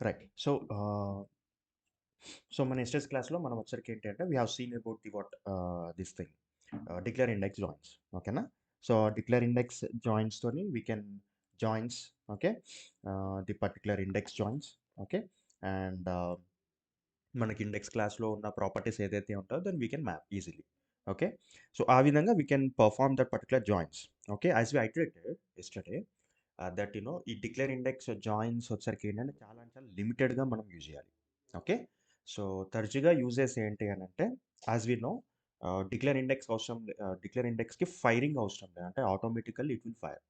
Right. So మన యెస్టర్‌డేస్ క్లాస్‌లో మనం వచ్చరికి ఏంటి అంటే we have seen about the this thing declare index joins. ఓకేనా? సో డిక్లేర్ ఇండెక్స్ జాయిన్స్ తోని we can joins. Okay. The particular index joins. Okay. And మనకి ఇండెక్స్ క్లాస్‌లో ఉన్న ప్రాపర్టీస్ ఏదైతే ఉంటదో then we can map easily. Okay. So ఆ విధంగా we can perform that particular joins. Okay. As we iterated yesterday that ఈ declare index joins వచ్చరికి ఏంటంటే చాలా అంటే చాలా లిమిటెడ్‌గా మనం యూజ్ చేయాలి. ఓకే. సో తరచుగా యూజెస్ ఏంటి అని అంటే యాజ్ వి నో డిక్లేర్ ఇండెక్స్‌కి ఫైరింగ్ అవసరం లేదు. అంటే automatically it will fire.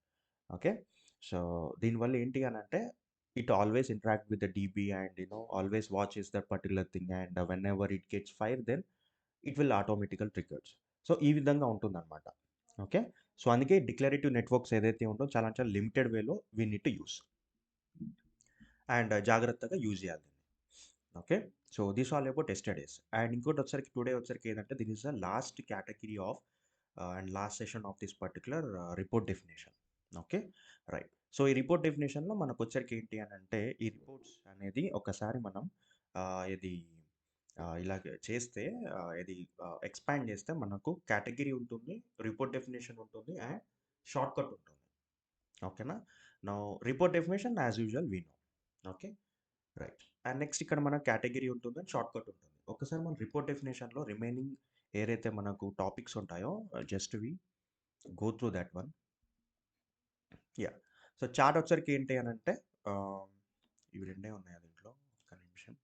Okay. So దీనివల్ల ఏంటి అని అంటే it always interact with the DB and always watches that particular thing and whenever it gets fire then it will automatical triggers. So ఈ విధంగా ఉంటుందన్నమాట. ఓకే. సో అందుకే declarative networks ఏదైతే ఉందో చాలా చాలా లిమిటెడ్ వేలో we need to use and జాగ్రత్తగా యూజ్ చేయాలి. Okay. So this all about yesterday's. And ఇంకోటి వచ్చరికి టుడే వచ్చరికి ఏంటంటే this is the last category of and last session of this particular report definition. Okay. Right. So ఈ report డెఫినేషన్‌లో మనకొచ్చరికి ఏంటి అని అంటే ఈ రిపోర్ట్స్ అనేది ఒకసారి మనం ఇది ఇలాగ చేస్తే ఇది ఎక్స్పాండ్ చేస్తే మనకు కేటగిరీ ఉంటుంది, రిపోర్ట్ డెఫినేషన్ ఉంటుంది అండ్ షార్ట్‌కట్ ఉంటుంది. ఓకేనా? Now report definition as usual we know. Okay. Right. And next ఇక్కడ మన కేటగిరీ ఉంటుంది అండ్ షార్ట్‌కట్ ఉంటుంది. ఒకసారి మన రిపోర్ట్ డెఫినేషన్‌లో రిమైనింగ్ ఏదైతే మనకు టాపిక్స్ ఉంటాయో just we go through that one. Yeah! So chart వచ్చరికి ఏంటి అనంటే ఆహ్, ఇవి రెండే ఉన్నాయి దీంట్లో. ఒక్క నిమిషం.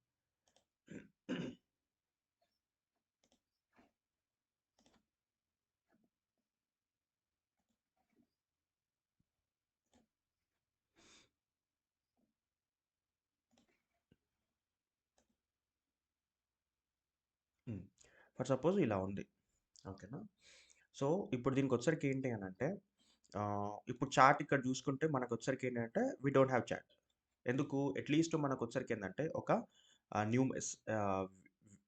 హ్మ్. ఫర్ సపోజ్ ఇలా ఉంది. ఓకేనా? సో ఇప్పుడు దీనికొచ్చరికి ఏంటి అనంటే ఇప్పుడు చార్ట్ ఇక్కడ చూసుకుంటే మనకొచ్చరికి ఏంటంటే వి డోంట్ హావ్ చాట్. ఎందుకు? అట్‌లీస్ట్ మనకొచ్చరికి ఏందంటే ఒక new mess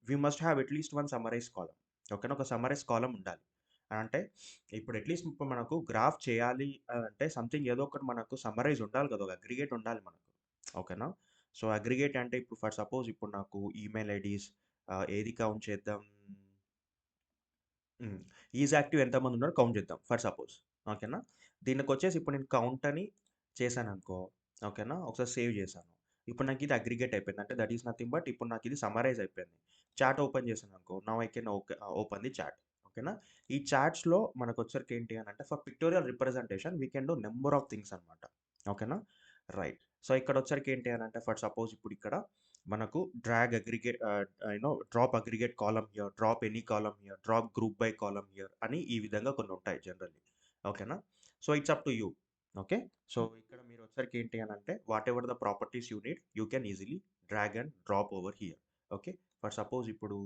we must have at least one summarize column. ఓకేనా? ఒక సమ్మరైజ్ కాలమ్ ఉండాలి. అంటే ఇప్పుడు అట్‌లీస్ట్ ఇప్పుడు మనకు గ్రాఫ్ చేయాలి అంటే సంథింగ్ ఏదో ఒకటి మనకు సమ్మరైజ్ ఉండాలి కదా! ఒక అగ్రిగేట్ ఉండాలి మనకు. ఓకేనా? సో అగ్రిగేట్ అంటే ఇప్పుడు ఫర్ సపోజ్ ఇప్పుడు నాకు ఈమెయిల్ ఐడీస్ ఏది కౌంట్ చేద్దాం? హ్మ్. ఈజ్ యాక్టివ్ ఎంతమంది ఉన్నారో కౌంట్ చేద్దాం ఫర్ సపోజ్. ఓకేనా? దీనికొచ్చేసి ఇప్పుడు నేను కౌంట్ అని చేశాననుకో. ఓకేనా? ఒకసారి సేవ్ చేశాను. ఇప్పుడు నాకు ఇది అగ్రిగేట్ అయిపోయింది. అంటే దట్ ఈస్ నథింగ్ బట్ ఇప్పుడు నాకు ఇది సమ్మరైజ్ అయిపోయింది. చాట్ ఓపెన్ చేశాననుకో. Now I can open the chart. ఓకేనా? ఈ చాట్స్‌లో మనకొచ్చరికి ఏంటి అనంటే for pictorial representation we can do number of things అనమాట. ఓకేనా? రైట్. సో ఇక్కడొచ్చరికి ఏంటి అనంటే ఫర్ సపోజ్ ఇప్పుడు ఇక్కడ మనకు drag aggregate drop aggregate column here, drop any column here, drop group by column here అని ఈ విధంగా కొన్ని ఉంటాయి జనరల్లీ. ఓకేనా? So it's up to you. Okay. So ఇక్కడ మీరు వచ్చరికి ఏంటి అని అంటే what ever the properties you need you can easily drag and drop over here. Okay. For suppose ఇప్పుడు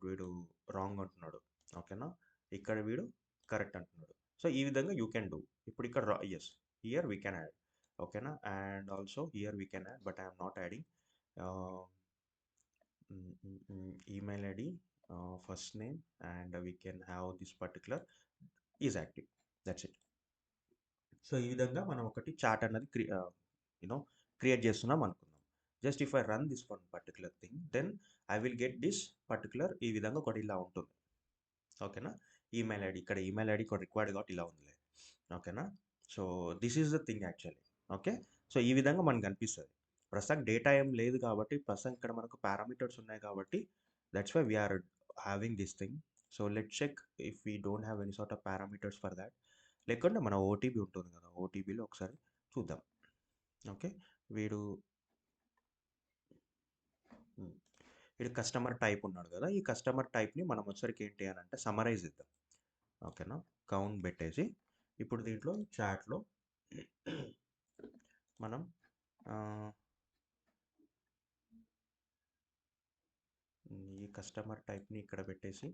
వీడు రాంగ్ అంటున్నాడు. ఓకేనా? ఇక్కడ వీడు కరెక్ట్ అంటున్నాడు. సో ఈ విధంగా యూ కెన్ డూ. ఇప్పుడు ఇక్కడ yes. Here we can add. ఓకేనా? And also here we can add but I am not adding. uh, email ID, first name, and we can have this particular is active. That's it. So ఈ విధంగా మనం ఒకటి chart అన్నది create చేస్తున్నాం అనుకుందాం. Just if I run this one particular thing then I will get this particular ఈ విధంగా ఒకటి ఇలా ఉంటుంది. ఓకేనా? ఈమెయిల్ ఐడి ఇక్కడ ఈమెయిల్ ఐడి కూడా రిక్వైర్డ్ కాబట్టి ఇలా ఉందిలే. ఓకేనా? So this is the thing actually. Okay. So ఈ విధంగా మనకు కనిపిస్తుంది. ప్రస్తుతం డేటా ఏం లేదు కాబట్టి ప్రస్తుతం ఇక్కడ మనకు పారామీటర్స్ ఉన్నాయి కాబట్టి that's why we are having this thing. So let check if we don't have any sort of parameters for that. లేకుంటే మన ఓటీపీ ఉంటుంది కదా, ఓటీపీలో ఒకసారి చూద్దాం. ఓకే. వీడు ఉమ్, వీడు కస్టమర్ టైప్ ఉన్నాడు కదా, ఈ కస్టమర్ టైప్ని మనం వచ్చరికి ఏంటి అని అంటే సమరైజ్ ఇద్దాం. ఓకేనా? కౌంట్ పెట్టేసి ఇప్పుడు దీంట్లో చాట్లో మనం ఆ, ఈ కస్టమర్ టైప్ని ఇక్కడ పెట్టేసి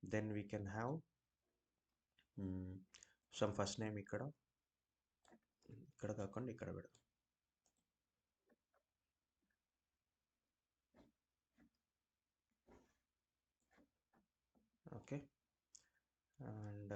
then we can have some first name ఇక్కడ ఇక్కడ కాకుండా ఇక్కడ పెడదాం. ఓకే. అండ్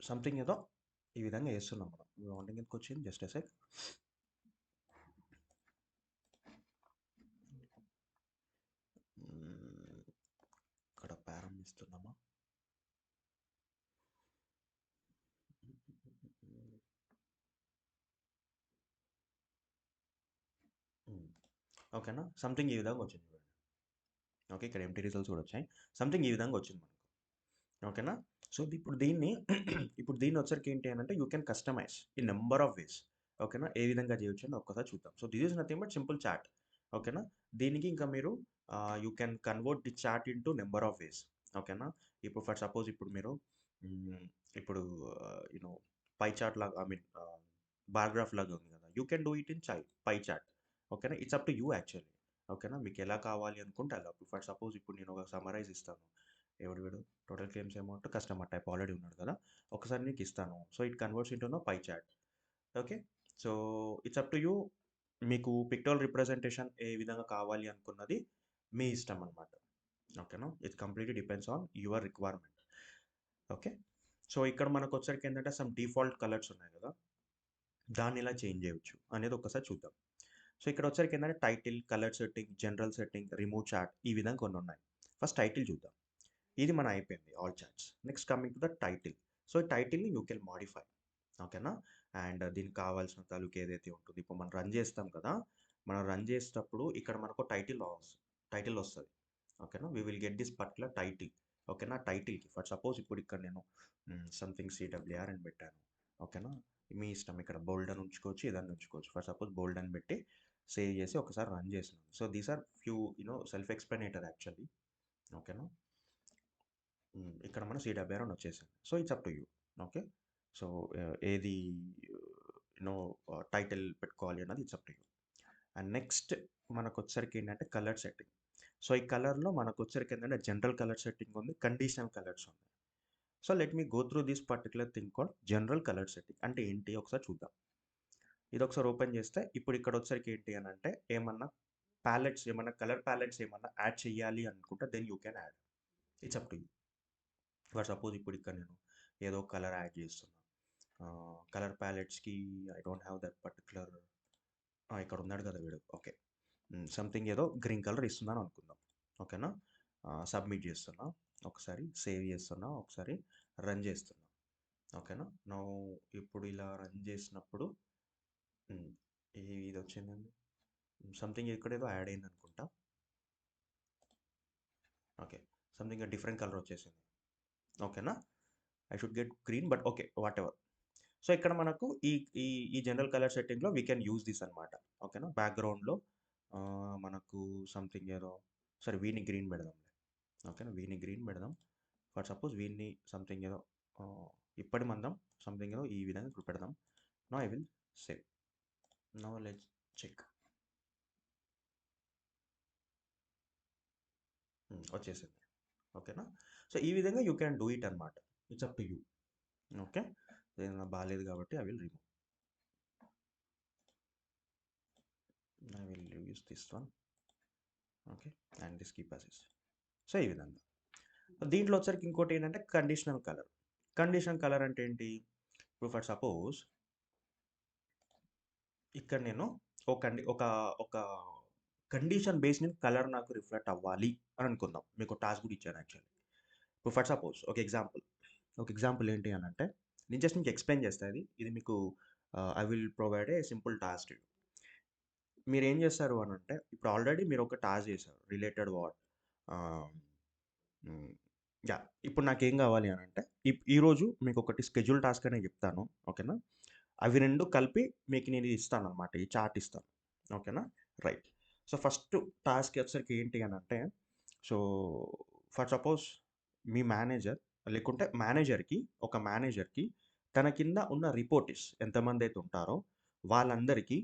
సంథింగ్ ఏదో ఈ విధంగా వేస్తున్నాం మనం. వాంటింగ్ ఎందుకు వచ్చింది జస్ట్ ఎ సెక్. ఇక్కడ ప్రారంభిస్తున్నామా. ఓకేనా, సంథింగ్ ఈ విధంగా వచ్చింది చూడండి. ఓకే, ఇక్కడ ఎంటీ రిజల్ట్స్ కూడా వచ్చాయి. సంథింగ్ ఈ విధంగా వచ్చింది మనకు. ఓకేనా. సో ఇప్పుడు దీన్ని ఇప్పుడు దీన్ని వచ్చరికి ఏంటి అని అంటే యూ కెన్ కస్టమైజ్ ఈ నెంబర్ ఆఫ్ వేస్. ఓకేనా, ఏ విధంగా చేయొచ్చు అని ఒక్కసారి చూద్దాం. So this is nothing but simple chart. ఓకేనా, దీనికి ఇంకా మీరు you can convert the chart into number of ways. ఓకేనా, ఇప్పుడు ఫర్ సపోజ్ ఇప్పుడు మీరు మ్, ఇప్పుడు యూనో పై చాట్ లాగా, ఐ మీన్ బార్ గ్రాఫ్ లాగా ఉంది కదా, you can do it in pie chart. ఓకేనా, it's up to you actually. ఓకేనా, మీకు ఎలా కావాలి అనుకుంటే అలా. ఫర్ సపోజ్ ఇప్పుడు నేను ఒక సమరైజ్ ఇస్తాను. ఎవడు వీడు total claims amount customer type already ఉన్నాడు కదా, ఒకసారి నీకు ఇస్తాను. So it converts into pie chart. Okay, so it's up to you. మీకు పిక్టోరియల్ రిప్రజెంటేషన్ ఏ విధంగా కావాలి అనుకున్నది మీ ఇష్టం అనమాట. ఓకేనా, it's completely depends on your requirement. Okay, so ఇక్కడ మనకు వచ్చరికి ఏంటంటే సమ్ డిఫాల్ట్ కలర్స్ ఉన్నాయి కదా, దాన్ని ఇలా చేంజ్ చేయవచ్చు అనేది ఒకసారి చూద్దాం. సో ఇక్కడ వచ్చరికి ఏంటంటే title, colour setting, general setting, remove chart, ఈ విధంగా కొన్ని ఉన్నాయి. ఫస్ట్ టైటిల్ చూద్దాం. ఇది మన అయిపోయింది all charts. Next coming to the title. So ఈ టైటిల్ని యూ కెన్ మాడిఫై. ఓకేనా, అండ్ దీనికి కావాల్సిన తాలూకు ఏదైతే ఉంటుంది, ఇప్పుడు మనం రన్ చేస్తాం కదా, మనం రన్ చేసేటప్పుడు ఇక్కడ మనకు టైటిల్ వస్తుంది. ఓకేనా, we will get this particular title. ఓకేనా, టైటిల్కి ఫర్ సపోజ్ ఇప్పుడు ఇక్కడ నేను సంథింగ్ సిడబ్ల్యూఆర్ అని పెట్టాను. ఓకేనా, మీ ఇష్టం, ఇక్కడ బోల్డ్ అని ఉంచుకోవచ్చు, ఏదన్నా ఉంచుకోవచ్చు. ఫర్ సపోజ్ బోల్డ్ అని పెట్టి సేవ్ చేసి ఒకసారి రన్ చేసినాను. So these are few self explanatory actually. ఓకేనా, ఇక్కడ మన సిడబ్ల్యూఆర్ అని వచ్చేసింది. So it's up to you. Okay, so ఏది టైటిల్ పెట్టుకోవాలి అన్నది it's up to you. And next మనకు వచ్చరికి ఏంటంటే కలర్ సెట్టింగ్. సో ఈ కలర్లో మనకు వచ్చరికి ఏంటంటే జనరల్ కలర్ సెట్టింగ్ ఉంది, కండిషనల్ కలర్స్ ఉంది. So let me go through this particular thing called general colour setting. అంటే ఏంటి ఒకసారి చూద్దాం. ఇది ఒకసారి ఓపెన్ చేస్తే ఇప్పుడు ఇక్కడ వచ్చరికి ఏంటి అని అంటే ఏమన్నా ప్యాలెట్స్, ఏమన్నా కలర్ ప్యాలెట్స్ ఏమన్నా యాడ్ చేయాలి అనుకుంటే then you can add. It's up to you. For suppose ఇప్పుడు ఇక్కడ నేను ఏదో కలర్ యాడ్ చేస్తున్నా. కలర్ ప్యాలెట్స్కి I don't have that particular. ఇక్కడ ఉన్నాడు కదా వీడు. ఓకే, సంథింగ్ ఏదో గ్రీన్ కలర్ ఇస్తున్నాను అనుకుందాం. ఓకేనా, సబ్మిట్ చేస్తున్నా, ఒకసారి సేవ్ చేస్తున్నా, ఒకసారి రన్ చేస్తున్నా. ఓకేనా, నా ఇప్పుడు ఇలా రన్ చేసినప్పుడు ఇది వచ్చిందండి. సంథింగ్ ఇక్కడ ఏదో యాడ్ అయింది అనుకుంటా. ఓకే, సంథింగ్ డిఫరెంట్ కలర్ వచ్చేసింది. ఓకేనా, I should get green, but okay whatever. So ఇక్కడ మనకు ఈ ఈ ఈ జనరల్ కలర్ సెట్టింగ్లో వీ కెన్ యూజ్ దిస్ అనమాట. ఓకేనా, బ్యాక్గ్రౌండ్లో మనకు సంథింగ్ ఏదో, సరే వీని గ్రీన్ పెడదాం. ఓకేనా, వీని గ్రీన్ పెడదాం. ఫర్ సపోజ్ వీన్ని సంథింగ్ ఏదో ఇప్పటి మందం సంథింగ్ ఏదో ఈ విధంగా ఇప్పుడు పెడదాం. No I will save. No let's check. వచ్చేసింది. ఓకేనా, సో ఈ విధంగా యూ క్యాన్ డూ ఇట్ అనమాట. It's up to you. Okay, ఏదైనా బాగాలేదు కాబట్టి I will remove. I will use this one. Okay, and this keep as is. So ఈ విధంగా. దీంట్లో వచ్చరికి ఇంకోటి ఏంటంటే కండిషనల్ కలర్. కండిషనల్ కలర్ అంటే ఏంటి? ఇప్పుడు ఫర్ సపోజ్ ఇక్కడ నేను ఒక ఒక కండిషన్ బేస్ మీద కలర్ నాకు రిఫ్లెక్ట్ అవ్వాలి అని అనుకుందాం. మీకు టాస్క్ కూడా ఇచ్చాను యాక్చువల్లీ. ఇప్పుడు ఫర్ సపోజ్ ఒక ఎగ్జాంపుల్ ఏంటి అని అంటే నేను జస్ట్ మీకు ఎక్స్ప్లెయిన్ చేస్తాను. ఇది మీకు I will provide a simple task. మీరు ఏం చేస్తారు అని అంటే ఇప్పుడు ఆల్రెడీ మీరు ఒక టాస్క్ చేశారు రిలేటెడ్ వాట్ యా. ఇప్పుడు నాకేం కావాలి అని అంటే ఈరోజు మీకు ఒకటి స్కెడ్యూల్ టాస్క్ అనే చెప్తాను. ఓకేనా, అవి రెండు కలిపి మీకు నేను ఇస్తాను అనమాట, ఈ చార్ట్ ఇస్తాను. ఓకేనా, రైట్. సో ఫస్ట్ టాస్క్ వచ్చరికి ఏంటి అని అంటే, so for suppose me manager లేకుంటే మేనేజర్కి తన కింద ఉన్న రిపోర్టిస్ ఎంతమంది అయితే ఉంటారో వాళ్ళందరికీ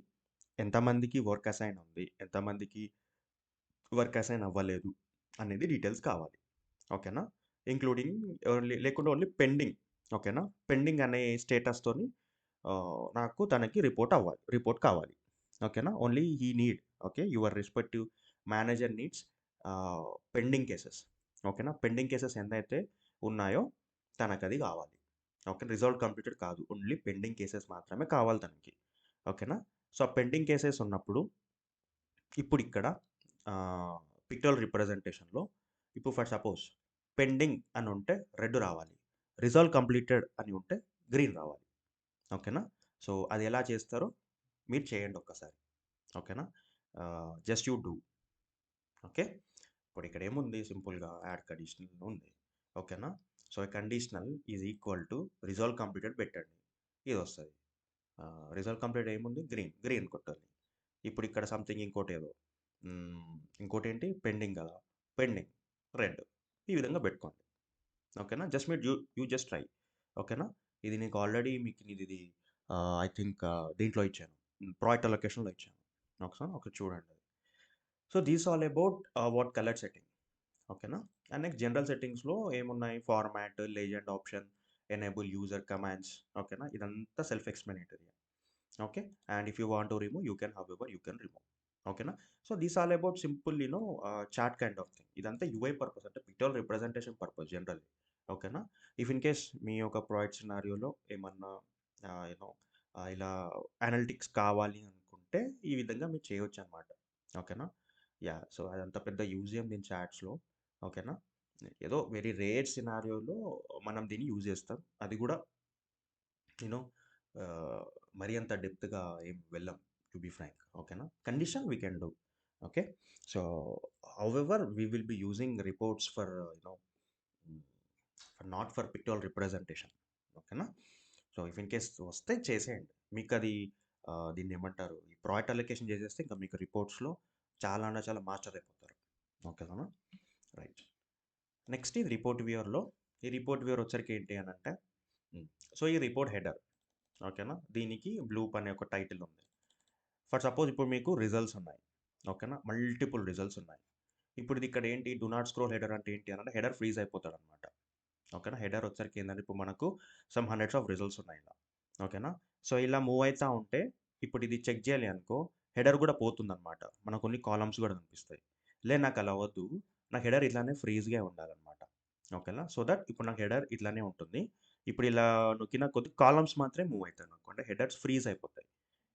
ఎంతమందికి వర్క్ అసైన్ ఉంది, ఎంతమందికి వర్క్ అసైన్ అవ్వలేదు అనేది డీటెయిల్స్ కావాలి. ఓకేనా, ఇంక్లూడింగ్ లేకుండా ఓన్లీ పెండింగ్. ఓకేనా, పెండింగ్ అనే స్టేటస్తోని నాకు తనకి రిపోర్ట్ కావాలి. ఓకేనా, only he need, okay, your respective manager needs pending cases. ఓకేనా, పెండింగ్ కేసెస్ ఎంతైతే ఉన్నాయో తనకు అది కావాలి. ఓకే. రిజాల్వ్డ్ కంప్లీటెడ్ కాదు. ఓన్లీ పెండింగ్ కేసెస్ మాత్రమే కావాలి దానికి. ఓకేనా? సో, ఆ పెండింగ్ కేసెస్ ఉన్నప్పుడు ఇప్పుడిక్కడ పిక్టోరియల్ రిప్రజెంటేషన్‌లో ఇప్పుడు ఫర్ సపోజ్ పెండింగ్ అని ఉంటే రెడ్ రావాలి. రిజాల్వ్ కంప్లీటెడ్ అని ఉంటే గ్రీన్ రావాలి. ఓకేనా? సో, అది ఎలా చేస్తారో మీరు చేయండి ఒక్కసారి. ఓకేనా? Just you do. ఓకే. ఇప్పుడు ఇక్కడ ఏముంది సింపుల్‌గా యాడ్ కండిషనల్ ఉంది. ఓకేనా? So, conditional is equal to resolve completed పెట్టండి. ఇదొస్తది. రిజల్ట్ కంప్లీట్ ఏముంది గ్రీన్ కొట్టాలి. ఇప్పుడు ఇక్కడ సంథింగ్ ఇంకోటేదో ఇంకోటేంటి పెండింగ్ కదా! Pending red. ఈ విధంగా పెట్టుకోండి. ఓకేనా? జస్ట్ మీరు యూ జస్ట్ ట్రై. ఓకేనా? ఇది నీకు ఆల్రెడీ మీకు ఇది ఐ థింక్ దీంట్లో ఇచ్చాను. ప్రాజెక్ట్ అలొకేషన్‌లో ఇచ్చాను. ఒకసారి చూడండి. So, these all about what colour setting. ఓకేనా? అండ్ నెక్స్ట్ జనరల్ సెట్టింగ్స్‌లో ఏమున్నాయి format, legend option, enable user commands. ఓకేనా? ఇదంతా self explanatory. Okay. And if you want to remove you can however you can remove. ఓకేనా? So, these all about simple chart kind of thing. ఇదంతా UI purpose అంటే pictorial representation purpose generally. ఓకేనా? If in case మీ యొక్క project సినారియోలో ఏమన్నా you know ఇలా analytics కావాలి అనుకుంటే ఈ విధంగా మీరు చేయొచ్చనమాట. ఓకేనా? యాహ్! సో, అదంత పెద్ద యూజ్ ఏం దీని చాట్స్‌లో. ఓకేనా? ఏదో వెరీ రేర్ సినారియోలో మనం దీన్ని యూజ్ చేస్తాం. అది కూడా యూనో ఆహ్, మరీ అంత డెప్త్‌గా ఏం వెళ్ళం టు బి ఫ్రాంక్. ఓకేనా? Condition we can do. Okay. So, however we will be using reports for hmm, not for pictorial representation. ఓకేనా? సో, ఇఫ్ ఇన్ కేస్ వస్తే చేసేయండి. మీకది దీన్నేమంటారు? ఈ ప్రాజెక్ట్ అలొకేషన్ చేసేస్తే ఇంకా మీకు రిపోర్ట్స్‌లో చాలా అంటే చాలా మాస్టర్ అయిపోతారు. ఓకేనా? రైట్. నెక్స్ట్ ఇది రిపోర్ట్ వ్యూవర్‌లో ఈ రిపోర్ట్ వ్యూవర్ వచ్చరికి ఏంటి అనంటే హ్మ్. సో, ఈ రిపోర్ట్ హెడర్. ఓకేనా? దీనికి బ్లూప్ అనే ఒక టైటిల్ ఉంది. ఫర్ సపోజ్ ఇప్పుడు మీకు రిజల్ట్స్ ఉన్నాయి. ఓకేనా? మల్టిపుల్ రిజల్ట్స్ ఉన్నాయి. ఇప్పుడు ఇది ఇక్కడ ఏంటి డు నాట్ స్క్రోల్ హెడర్ అంటే ఏంటి అనంటే హెడర్ ఫ్రీజ్ అయిపోతాడనమాట. ఓకేనా? హెడర్ వచ్చరికి ఏందంటే ఇప్పుడు మనకు సమ్ హండ్రెడ్స్ ఆఫ్ రిజల్ట్స్ ఉన్నాయి ఇలా. ఓకేనా? సో, ఇలా మూవ్ అయితా ఉంటే ఇప్పుడు ఇది చెక్ చేయాలి అనుకో హెడర్ కూడా పోతుందనమాట. మనకు కొన్ని కాలమ్స్ కూడా కనిపిస్తాయి. నాకు అలా వద్దు. నా హెడర్ ఇట్లానే ఫ్రీజ్‌గా ఉండాలనమాట. ఓకేనా? సో దట్ ఇప్పుడు నాకు హెడర్ ఇట్లానే ఉంటుంది. ఇప్పుడు ఇలా నొక్కిన కొద్ది కాలమ్స్ మాత్రమే మూవ్ అయితాయి నాకు. అంటే హెడర్స్ ఫ్రీజ్ అయిపోతాయి.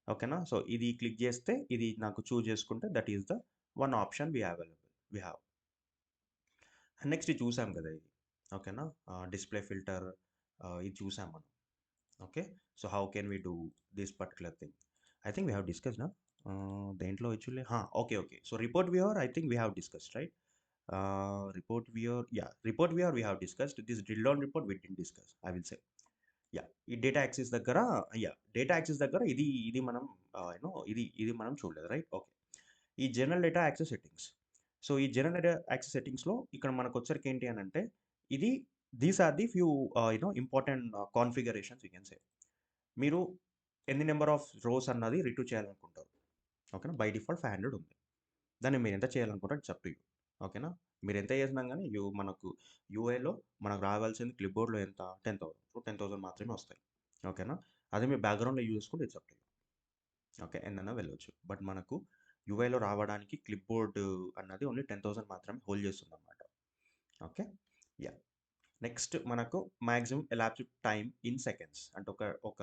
ఓకేనా? సో, ఇది క్లిక్ చేస్తే ఇది నాకు చూజ్ చేసుకుంటే that is the one option we have. Next ఇది చూసాం కదా ఇది. ఓకేనా? డిస్‌ప్లే ఫిల్టర్ ఇది చూసాం మనం. Okay. So, how can we do this particular thing? I think we have discussed దేంట్లో actually okay. Okay. So, report viewer I think we have discussed right? Report viewer we have discussed. This drill down report we didn't discuss I will say. ఈ data access దగ్గర data access దగ్గర ఇది మనం ఇది మనం చూడలేదు right? Okay. ఈ general data access settings. So, ఈ జనరల్ డేటా యాక్సెస్ సెట్టింగ్స్‌లో ఇక్కడ మనకొచ్చరికి ఏంటి అనంటే ఇది these are the few important configurations you can say. మీరు ఎన్ని నంబర్ ఆఫ్ రోస్ అన్నది రిట్రీవ్ చేయాలనుకుంటారు. ఓకేనా? బై డిఫాల్ట్ 500 ఉంది. దాన్ని మీరెంత చేయాలనుకుంటారో ఇట్స్ అప్ టు యూ. ఓకేనా? మీరెంత చేసినా గానీ మనకు యూఐలో మనకు రావాల్సింది క్లిప్‌బోర్డ్‌లో ఎంత 10,000. సో, 10,000 మాత్రమే వస్తాయి. ఓకేనా? అదే మీరు బ్యాక్‌గ్రౌండ్‌లో యూజ్ చేసుకుంటే it's up to you. Okay. ఎన్నైనా వెళ్ళొచ్చు. బట్ మనకు యూఐలో రావడానికి క్లిప్‌బోర్డ్ అన్నది ఓన్లీ 10,000 మాత్రమే హోల్డ్ చేస్తుందన్నమాట. ఓకే. యాహ్! నెక్స్ట్ మనకు maximum elapsed time in seconds. అంటే ఒక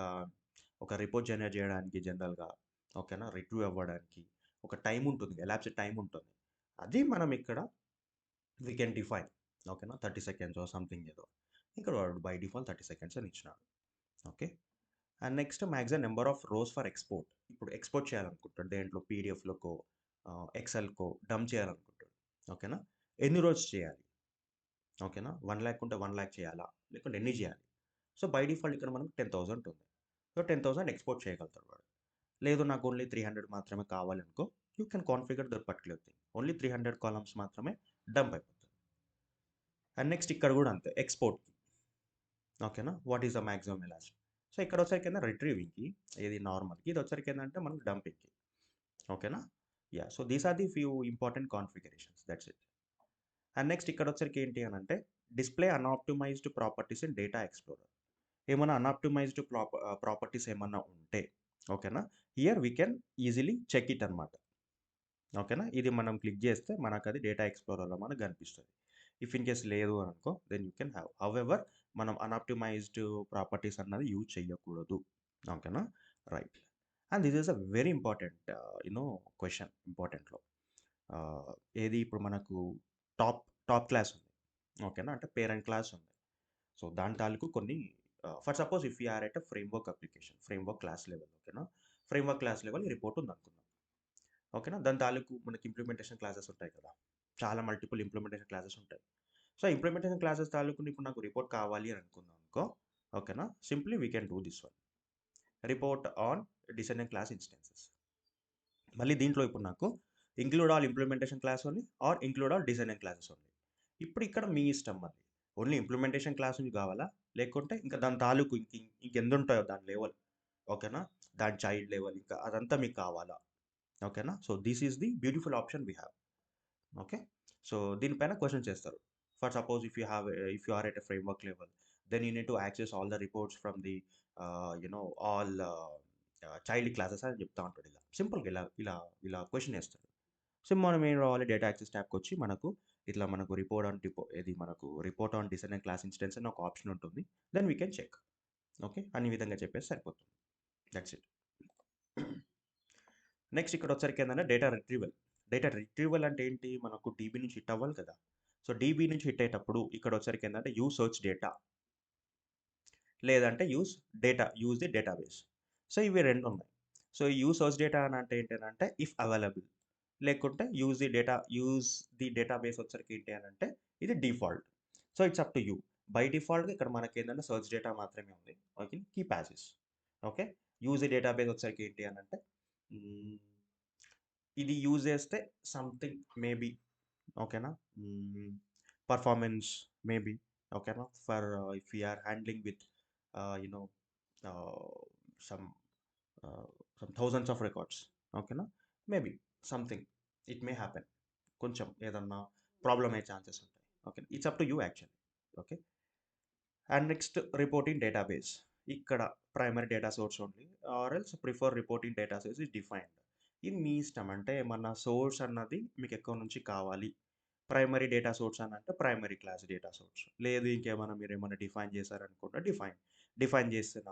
ఒక రిపోర్ట్ జనరేట్ చేయడానికి జనరల్‌గా ఓకేనా? రిట్రీవ్ అవ్వడానికి ఒక టైమ్ ఉంటుంది. ఎలాప్స్డ్ టైమ్ ఉంటుంది. అది మనం ఇక్కడ వి కెన్ డిఫైన్. ఓకేనా? 30 సెకండ్సో సంథింగ్ ఏదో. ఇక్కడ వాడు బై డిఫాల్ట్ 30 సెకండ్స్ అని ఇచ్చినాడు. Okay. And next maximum number of rose for export. ఇప్పుడు ఎక్స్‌పోర్ట్ చేయాలనుకుంటాడు. దేంట్లో పీడీఎఫ్‌లోకో, ఎక్సెల్‌కో డంప్ చేయాలనుకుంటాడు. ఓకేనా? ఎన్ని రోస్ చేయాలి? ఓకేనా? 1,00,000 ఉంటే 1,00,000 చేయాలా? లేకుంటే ఎన్ని చేయాలి? సో, బై డిఫాల్ట్ ఇక్కడ మనకు 10,000 ఉంది. సో, 10,000 ఎక్స్‌పోర్ట్ చేయగలుగుతాడు వాడు. లేదు నాకు ఓన్లీ 300 మాత్రమే కావాలనుకో, you can configure that particular thing. Only 300 columns మాత్రమే డంప్ అయిపోతుంది. అండ్ నెక్స్ట్ ఇక్కడ కూడా అంతే ఎక్స్‌పోర్ట్‌కి. ఓకేనా? What is the maximum elastic. So, ఇక్కడొచ్చేసరికేందా రిట్రీవింగ్‌కి ఇది నార్మల్‌కి. ఇదొచ్చరికేందంటే మనకు డంపింగ్‌కి. ఓకేనా? Yeah! So, these are the few important configurations that's it. And next ఇక్కడొచ్చరికి ఏంటి అనంటే display unoptimized properties in data explorer. ఏమన్నా అన్‌ఆప్టిమైజ్డ్ ప్రాపర్టీస్ ఏమన్నా ఉంటే ఓకేనా? Here we can easily check it అనమాట. ఓకేనా? ఇది మనం క్లిక్ చేస్తే మనకది డేటా ఎక్స్‌ప్లోరర్‌లో మనకు కనిపిస్తది. ఇఫ్ ఇన్ కేస్ లేదు అని అనుకో then you can have. However మనం అన్ఆప్టిమైజ్డ్ ప్రాపర్టీస్ అన్నది యూజ్ చేయకూడదు. ఓకేనా? Right. And this is a very important question ఇంపార్టెంట్లో. ఏది ఇప్పుడు మనకు టాప్ టాప్ క్లాస్ ఉంది. ఓకేనా? అంటే పేరెంట్ క్లాస్ ఉంది. సో దాని తాలూకు కొన్ని for suppose if you are at a framework application, framework class level. ఓకేనా? ఫ్రేమ్వర్క్ క్లాస్ లెవెల్ రిపోర్ట్ ఉంది అనుకుందాం. ఓకేనా? దాని తాలూకు మనకి ఇంప్లిమెంటేషన్ క్లాసెస్ ఉంటాయి కదా, చాలా మల్టిపుల్ ఇంప్లిమెంటేషన్ క్లాసెస్ ఉంటాయి. సో ఇంప్లిమెంటేషన్ క్లాసెస్ తాలూకు ఇప్పుడు నాకు రిపోర్ట్ కావాలి అని అనుకుందాం అనుకో. ఓకేనా? Simply we can do this one, report on descending class instances. మళ్ళీ దీంట్లో ఇప్పుడు నాకు include all implementation class only or include all designing classes only. ఇప్పుడు ఇక్కడ మీ ఇష్టం మళ్ళీ, ఓన్లీ ఇంప్లిమెంటేషన్ క్లాస్ నుంచి కావాలా, లేకుంటే ఇంకా దాని తాలూకు ఇంకెంత ఉంటాయో దాని లెవెల్. ఓకేనా? దాని చైల్డ్ లెవెల్ ఇంకా అదంతా మీకు కావాలా. ఓకేనా? So this is the beautiful option we have. Okay. So దీనిపైన క్వశ్చన్ చేస్తారు. For suppose if you are at a framework level, then you need to access all the reports from the all child classes అని చెప్తా ఉంటాడు. ఇలా సింపుల్గా ఇలా ఇలా ఇలా క్వశ్చన్ వేస్తాడు. సో మనం ఏం రావాలి, డేటా యాక్సెస్ ట్యాబ్కి వచ్చి మనకు report on design and class instance అని ఒక ఆప్షన్ ఉంటుంది. Then we can check. Okay, అన్ని విధంగా చెప్పేసి సరిపోతుంది. That's it. నెక్స్ట్ ఇక్కడ వచ్చరికి ఏంటంటే డేటా రిట్రీవల్. డేటా రిట్రీవల్ అంటే ఏంటి, మనకు డీబీ నుంచి హిట్ అవ్వాలి కదా. సో డీబీ నుంచి హిట్ అయ్యేటప్పుడు ఇక్కడ వచ్చరికి ఏంటంటే యూజ్ సర్చ్ డేటా, లేదంటే యూజ్ ది డేటాబేస్. సో ఇవి రెండు ఉన్నాయి. సో యూజ్ సర్చ్ డేటా అని అంటే ఏంటంటే ఇఫ్ అవైలబుల్, లేకుంటే యూజ్ ది డేటాబేస్ వచ్చరికి ఏంటి అని అంటే ఇది default. So it's up to you. By డిఫాల్ట్గా ఇక్కడ మనకి ఏంటంటే సర్చ్ డేటా మాత్రమే ఉంది. Okay, keep as is. Okay. Use the database వచ్చరికి ఏంటి అని అంటే ఇది యూజ్ చేస్తే సంథింగ్ మేబీ. ఓకేనా? Performance maybe. ఓకేనా? For if we're handling with you know some thousands of records. ఓకేనా? Maybe something it may happen. కొంచెం ఏదన్నా ప్రాబ్లమ్ అయ్యే ఛాన్సెస్ ఉంటాయి. Okay, it's up to you actually. Okay. And next reporting database. ఇక్కడ primary data source only or else prefer reporting data source is defined. ఇది మీ ఇష్టం. అంటే మన సోర్స్ అన్నది మీకు ఎక్కడి నుంచి కావాలి. ప్రైమరీ డేటా సోర్స్ అని అంటే ప్రైమరీ క్లాస్ డేటా సోర్స్, లేదు ఇంకేమైనా మీరు ఏమైనా డిఫైన్ చేశారనుకుంటే డిఫైన్ చేసిన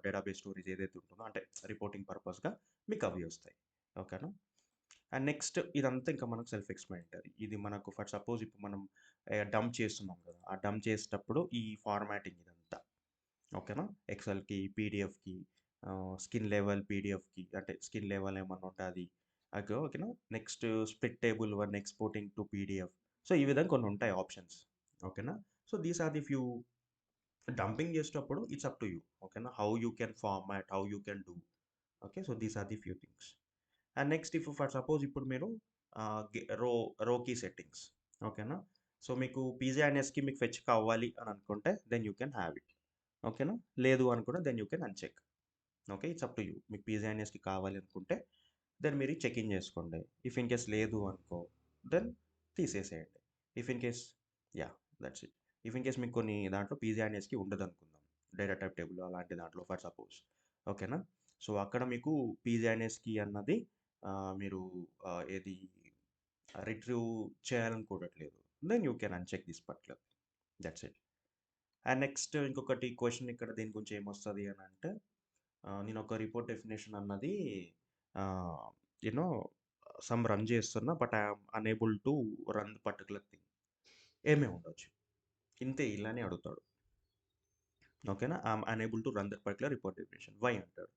డేటాబేస్ స్టోరేజ్ ఏదైతే ఉంటుందో అంటే రిపోర్టింగ్ పర్పస్గా మీకు అవి వస్తాయి. ఓకేనా? అండ్ నెక్స్ట్ ఇదంతా ఇంకా మనకు సెల్ఫ్ ఎక్స్ప్లెనేటరీ. ఇది మనకు ఫర్ సపోజ్ ఇప్పుడు మనం డంప్ చేస్తున్నాం కదా, ఆ డంప్ చేసేటప్పుడు ఈ ఫార్మాటింగ్ ఇదంతా. ఓకేనా? ఎక్సెల్కి, పీడిఎఫ్కి, స్కిన్ లెవెల్ పీడిఎఫ్కి, అంటే స్కిన్ లెవెల్ ఏమన్నా ఉంటుంది అది. ఓకేనా? Next split table one exporting to PDF. So ఈ విధంగా కొన్ని ఉంటాయి ఆప్షన్స్. ఓకేనా? So these are the few. Dumping చేసేటప్పుడు ఇట్స్ అప్ టు యూ. ఓకేనా? How you can format, how you can do. Okay. So these are the few things. And next if for suppose ఇప్పుడు మీరు రోకీ settings. ఓకేనా? So మీకు పీజీఐఎన్ఎస్కి మీకు fetch కావాలి అని అనుకుంటే then you can have it. ఓకేనా? లేదు అనుకుంటే then you can uncheck. Okay, it's up to you. మీకు పీజీఐఎన్ఎస్కి కావాలి అనుకుంటే దెన్ మీరు చెక్ ఇన్ చేసుకోండి. ఇఫ్ ఇన్ కేస్ లేదు అనుకో దెన్ తీసేసేయండి. If in case yeah, that's it. If in case మీకు కొన్ని దాంట్లో పీజీఐఎన్ఎస్కి ఉండదు అనుకుందాం, డేటా టైప్ టేబుల్ అలాంటి దాంట్లో ఫర్ సపోజ్. ఓకేనా? సో అక్కడ మీకు పీజీఐఎన్ఎస్కి అన్నది మీరు ఏది రిట్రీవ్ చేయాలనుకోవట్లేదు, then you can uncheck this particular. That's it. And next ఇంకొకటి క్వశ్చన్ ఇక్కడ దీని గురించి ఏమొస్తుంది అని అంటే నేను ఒక రిపోర్ట్ డెఫినేషన్ అన్నది యూనో సమ్ రన్ చేస్తున్నా but I'm unable to run particular thing. ఏమేమి ఉండొచ్చు, ఇంతే ఇలానే అడుగుతాడు. ఓకేనా? I'm unable to run that particular report definition. Why అంటాడు.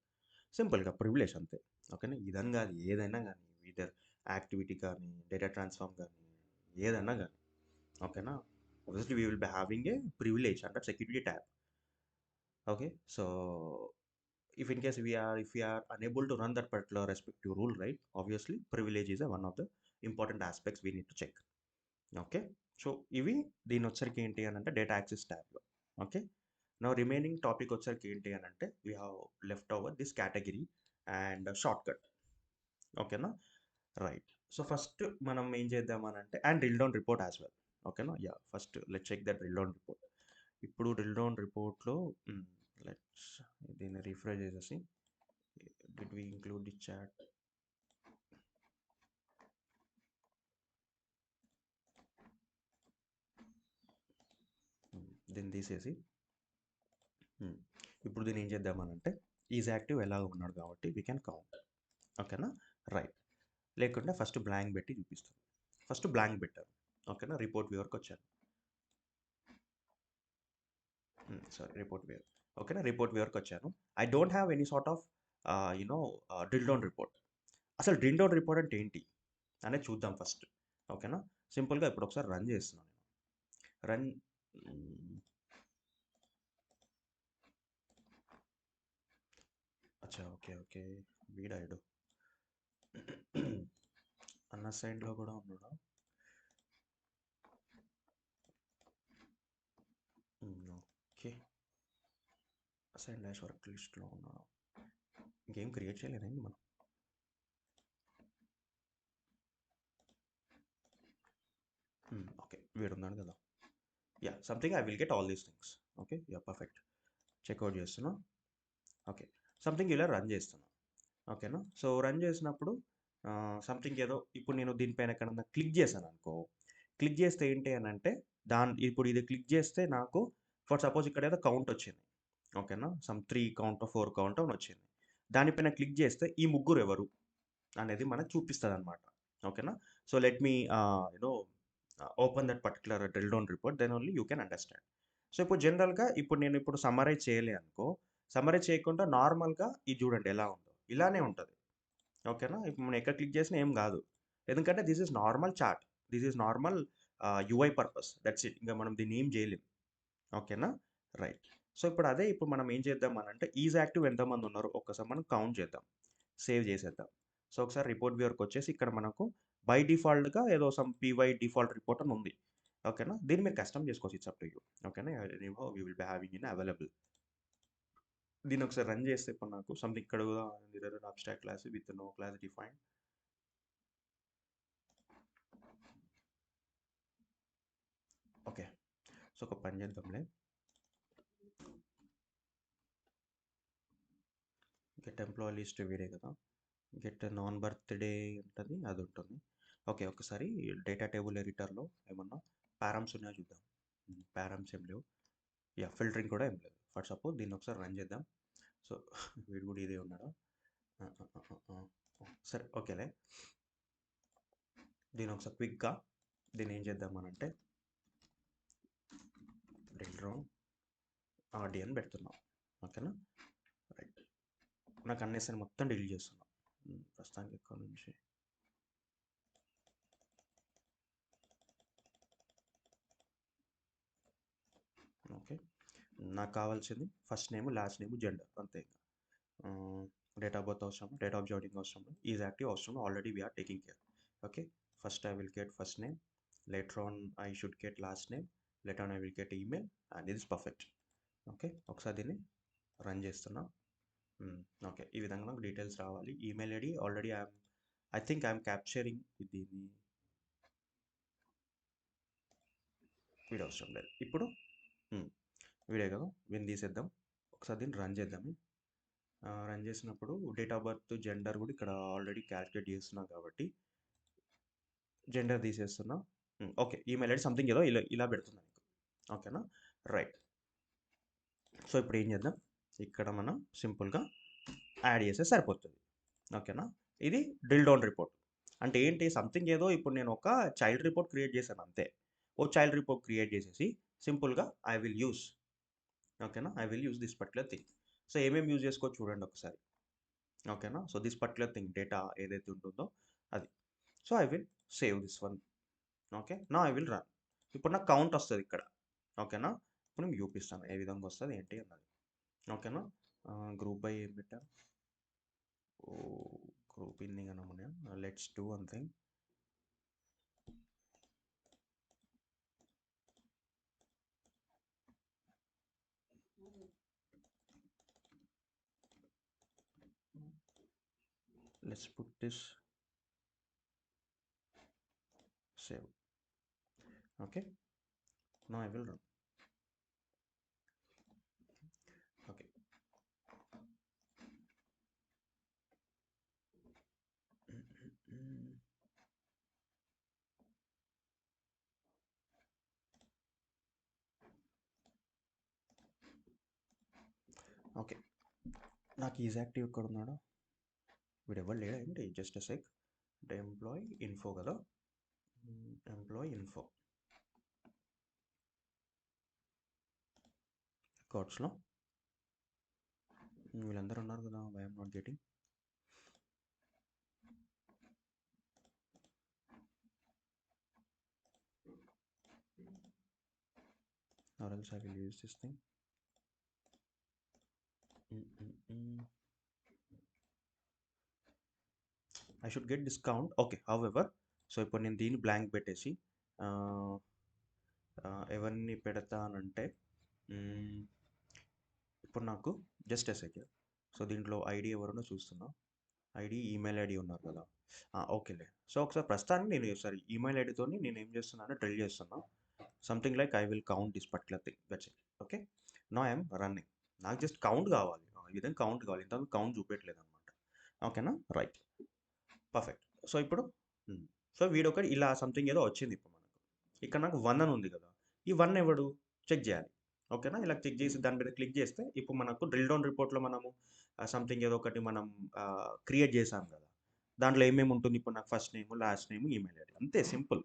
సింపుల్గా ప్రివిలేజ్ అంతే. ఓకేనా? ఇదని కాదు, ఏదైనా కానీ ఇదర్ యాక్టివిటీ కానీ డేటా ట్రాన్స్ఫార్మ్ కానీ ఏదైనా కానీ. ఓకేనా? obviously we will be having a privilege under security tab. Okay, so if we are unable to run that particular respective rule, right, obviously privilege is one of the important aspects we need to check. Okay, so ఇవి దీని వచ్చరికి ఏంటి అని అంటే data access ట్యాబ్లో. Okay, నా remaining topic వచ్చరికి ఏంటి అని అంటే we have left over this category and short cut. ఓకేనా? రైట్. సో ఫస్ట్ మనం ఏం చేద్దాం అని అంటే and drill down report as well. ఓకేనా? Yeah, first let check that drill down report. ఇప్పుడు డ్రిల్ డౌన్ రిపోర్ట్లో లెట్స్ దీన్ని రిఫ్రెష్ చేసేసి did we include the chart. దీన్ని తీసేసి ఇప్పుడు దీన్ని ఏం చేద్దామనంటే ఈజ్ యాక్టివ్ ఎలా ఉన్నాడు కాబట్టి వీ కెన్ కౌంట్. ఓకేనా, రైట్. లేకుంటే ఫస్ట్ బ్లాంక్ పెట్టి చూపిస్తాను. ఫస్ట్ బ్లాంక్ పెట్టాను. ఓకేనా, రిపోర్ట్ వ్యూవర్కి వచ్చాను. Sorry, report viewer. ఓకేనా, రిపోర్ట్ వ్యూవర్కి వచ్చాను. I don't have any sort of drill down report. అసలు డ్రిల్ డౌన్ రిపోర్ట్ అంటే ఏంటి అనేది చూద్దాం ఫస్ట్. ఓకేనా, సింపుల్గా ఇప్పుడు ఒకసారి రన్ చేస్తున్నాను. రన్ అచ్చా, ఓకే ఓకే, వీడాడు అన్న సైడ్లో కూడా ఉన్నాడా? ఓకే, అసైన్ డాష్ వర్క్ లిస్ట్లో ఉన్నాడు. ఇంకేం క్రియేట్ చేయలేదండి మనం. ఓకే, వీడు ఉన్నాడు కదా. Ya, something I will get all these things. Okay, ya, perfect. Check out చేస్తున్నా. ఓకే, సంథింగ్ ఇలా రన్ చేస్తున్నా. ఓకేనా, సో రన్ చేసినప్పుడు సంథింగ్ ఏదో ఇప్పుడు నేను దీనిపైన ఎక్కడన్నా క్లిక్ చేశాను అనుకో. క్లిక్ చేస్తే ఏంటి అని అంటే ఇప్పుడు ఇది క్లిక్ చేస్తే నాకు ఫర్ సపోజ్ ఇక్కడ ఏదో కౌంట్ వచ్చింది. ఓకేనా, సమ్ 3 కౌంట్ 4 కౌంట్ అని వచ్చింది. దానిపైన క్లిక్ చేస్తే ఈ ముగ్గురు ఎవరు అనేది మనకు చూపిస్తుంది అనమాట. ఓకేనా, so let me you know open that particular drill down report, then only you can understand. So ఇప్పుడు జనరల్గా నేను ఇప్పుడు సమ్మరైజ్ చేయలే అనుకో. సమ్మరైజ్ చేయకుండా నార్మల్గా ఇది చూడండి ఎలా ఉందో, ఇలానే ఉంటుంది. ఓకేనా, ఇప్పుడు మనం ఎక్కడ క్లిక్ చేసినా ఏం కాదు. ఎందుకంటే this is normal chart, this is normal UI purpose, that's it. ఇంకా మనం దీన్ని ఏం చేయలేం. ఓకేనా, రైట్. సో ఇప్పుడు మనం ఏం చేద్దాం అని అంటే ఈజ్ యాక్టివ్ ఎంతమంది ఉన్నారు ఒక్కసారి మనం కౌంట్ చేద్దాం. సేవ్ చేసేద్దాం. సో ఒకసారి రిపోర్ట్ వ్యూవర్కి వచ్చేసి ఇక్కడ మనకు బై డిఫాల్ట్గా ఏదో సమ్ పీవై డిఫాల్ట్ రిపోర్ట్ అని ఉంది. ఓకేనా, దీన్ని మీరు కస్టమ్ చేసుకోవచ్చు, ఇట్స్ అప్ టు యూ. ఓకేనా, you will be having in available. దీన్ని ఒకసారి రన్ చేస్తే ఇప్పుడు నాకు సంథింగ్ ఇక్కడ కూడా abstract class with no class define. Okay, so ఒక పని చేద్దాంలే. గెట్ ఎంప్లాయీ లిస్ట్ వీడే కదా. గెట్ నాన్ బర్త్డే ఉంటుంది, అది ఉంటుంది. ఓకే, ఒకసారి డేటా టేబుల్ ఎడిటర్లో ఏమన్నా పారామ్స్ ఉన్నాయో చూద్దాం. పారామ్స్ ఏం లేవు. యా, ఫిల్టరింగ్ కూడా ఏం లేదు. ఫర్ సపోజ్ దీన్ని ఒకసారి రన్ చేద్దాం. సో వీడు కూడా ఇదే ఉన్నాడా? సరే, ఓకేలే. దీన్ని ఒకసారి క్విక్గా దీన్ని ఏం చేద్దామనంటే డ్రిల్ డౌన్ ఆర్డీ అని పెడుతున్నాం. ఓకేనా, రైట్. నాకు అన్నేసరి మొత్తం డిలీట్ చేస్తున్నాం ప్రస్తుతానికి ఎక్కువ నుంచి. ఓకే, నాకు కావాల్సింది first name, last name, gender, అంతే. డేట్ ఆఫ్ బర్త్ అవసరం, డేట్ ఆఫ్ జాయినింగ్ అవసరం, ఈజ్ యాక్టివ్ అవసరం, already we are taking care. Okay, first I will get first name, later on I should get last name, later on I will get email, and ఇది is perfect. Okay, ఒకసారి దీన్ని run చేస్తున్నా. Okay, ఈ విధంగా నాకు details రావాలి. Email ID already I think I'm capturing దీన్ని. Video అవసరం లేదు ఇప్పుడు. వీడియో కదా, వీడిని తీసేద్దాం. ఒకసారి దీన్ని రన్ చేద్దాము. రన్ చేసినప్పుడు డేట్ ఆఫ్ బర్త్, జెండర్ కూడా ఇక్కడ ఆల్రెడీ క్యాల్కులేట్ చేస్తున్నాం కాబట్టి జెండర్ తీసేస్తున్నా. ఓకే, ఈమెయిల్ ఐడి సంథింగ్ ఏదో ఇలా ఇలా పెడుతున్నాను. ఓకేనా, రైట్. సో ఇప్పుడు ఏం చేద్దాం, ఇక్కడ మనం సింపుల్గా యాడ్ చేస్తే సరిపోతుంది. ఓకేనా, ఇది డ్రిల్ డౌన్ రిపోర్ట్ అంటే ఏంటి, సంథింగ్ ఏదో ఇప్పుడు నేను ఒక చైల్డ్ రిపోర్ట్ క్రియేట్ చేశాను అంతే. ఓ చైల్డ్ రిపోర్ట్ క్రియేట్ చేసేసి సింపుల్గా ఐ విల్ యూస్. ఓకేనా, I will use this particular thing. So ఏమేమి యూజ్ చేసుకోవచ్చు చూడండి ఒకసారి. ఓకేనా, so this particular thing data ఏదైతే ఉంటుందో అది. So I will save this one. Okay, నా ఐ విల్ రన్. ఇప్పుడు నాకు కౌంట్ వస్తుంది ఇక్కడ. ఓకేనా, ఇప్పుడు నేను చూపిస్తాను ఏ విధంగా వస్తుంది ఏంటి అన్నది. ఓకేనా, గ్రూప్ బై ఏం పెట్టా, గ్రూప్ ఇన్నింగ్ అనమాట. Let's do one thing. Let's put this save. Okay, now I will run. Okay, okay. నాకు ఈజ్ యాక్టివ్ ఎక్కడ ఉన్నాడో వీడు ఎవరు లేడా ఏంటి? Just a sec. అంటే ఎంప్లాయ్ ఇన్ఫో కదా, ఎంప్లాయ్ ఇన్ఫో రికార్డ్స్లో వీళ్ళందరూ ఉన్నారు కదా. Why am not getting. or else I will use this thing. I should get discount. Okay, however, so ఇప్పుడు నేను దీన్ని బ్లాంక్ పెట్టేసి ఎవరిని పెడతానంటే ఇప్పుడు నాకు జస్ట్ ఎ సెకండ్. సో దీంట్లో ఐడి ఎవరునో చూస్తున్నా. ఐడి ఈమెయిల్ ఐడి ఉన్నారు కదా. ఓకేలే. సో ఒకసారి ప్రస్తుతానికి నేను ఒకసారి ఈమెయిల్ ఐడితో నేను ఏం చేస్తున్నాను డ్రిల్ చేస్తున్నా. Something like I will count this particular thing. That's it. Okay, no I'm running. నాకు జస్ట్ కౌంట్ కావాలి, ఈ విధంగా కౌంట్ కావాలి. ఇంతకు కౌంట్ చూపెట్టలేదు అనమాట. ఓకేనా, రైట్, పర్ఫెక్ట్. సో ఇప్పుడు సో వీడొకటి ఇలా సంథింగ్ ఏదో వచ్చింది. ఇప్పుడు మనకు ఇక్కడ నాకు 1 అని ఉంది కదా. ఈ 1 ఎవడు చెక్ చేయాలి. ఓకేనా, ఇలా చెక్ చేసి దాని మీద క్లిక్ చేస్తే ఇప్పుడు మనకు డ్రిల్ డౌన్ రిపోర్ట్లో మనము సంథింగ్ ఏదో ఒకటి మనం క్రియేట్ చేసాం కదా. దాంట్లో ఏమేమి ఉంటుంది ఇప్పుడు నాకు first name, last name, email ID, అంతే, సింపుల్.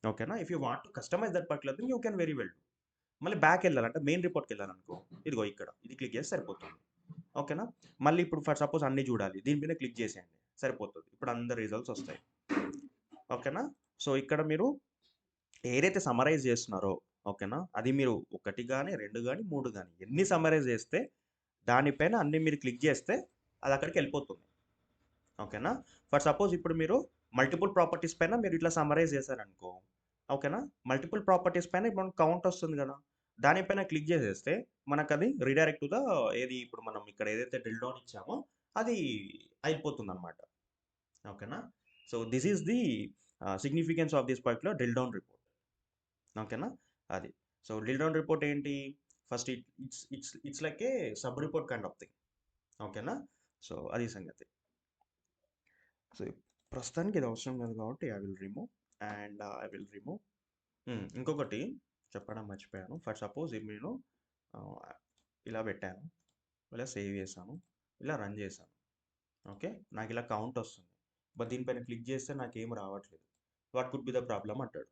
ఓకేనా, if you want to customize that particular thing you can very well. మళ్ళీ బ్యాక్ వెళ్ళాలంటే మెయిన్ రిపోర్ట్కి వెళ్ళాలనుకో, ఇదిగో ఇక్కడ ఇది క్లిక్ చేస్తే సరిపోతుంది. ఓకేనా, మళ్ళీ ఇప్పుడు ఫర్ సపోజ్ అన్నీ చూడాలి, దీని మీద క్లిక్ చేసేయండి, సరిపోతుంది. ఇప్పుడు అందరు రిజల్ట్స్ వస్తాయి. ఓకేనా, సో ఇక్కడ మీరు ఏదైతే సమరైజ్ చేస్తున్నారో, ఓకేనా, అది మీరు 1 కానీ 2 కానీ 3 కానీ ఎన్ని సమరైజ్ చేస్తే దానిపైన అన్ని మీరు క్లిక్ చేస్తే అది అక్కడికి వెళ్ళిపోతుంది. ఓకేనా, ఫర్ సపోజ్ ఇప్పుడు మీరు మల్టిపుల్ ప్రాపర్టీస్ పైన మీరు ఇట్లా సమరైజ్ చేశారనుకో. ఓకేనా, మల్టిపుల్ ప్రాపర్టీస్ పైన ఇప్పుడు మనకు కౌంట్ వస్తుంది కదా. దానిపైన క్లిక్ చేసేస్తే మనకు అది రీడైరెక్ట్ టు ద ఏది ఇప్పుడు మనం ఇక్కడ ఏదైతే డ్రిల్ డౌన్ ఇచ్చామో అది అయిపోతుంది అనమాట. ఓకేనా, so this is the significance of this particular drill down report. ఓకేనా, అది. సో డ్రిల్ డౌన్ రిపోర్ట్ ఏంటి, first it's like A sub report kind of thing. ఓకేనా, సో అది సంగతి. సో ప్రస్తుతానికి ఇది అవసరం లేదు కాబట్టి ఐ విల్ రిమూవ్. ఇంకొకటి చెప్పడం మర్చిపోయాను. ఫర్ సపోజ్ నేను ఇలా పెట్టాను, ఇలా సేవ్ చేశాను, ఇలా రన్ చేశాను. ఓకే, నాకు ఇలా కౌంట్ వస్తుంది. బట్ దీనిపైన క్లిక్ చేస్తే నాకేం రావట్లేదు. What could be the problem అంటాడు.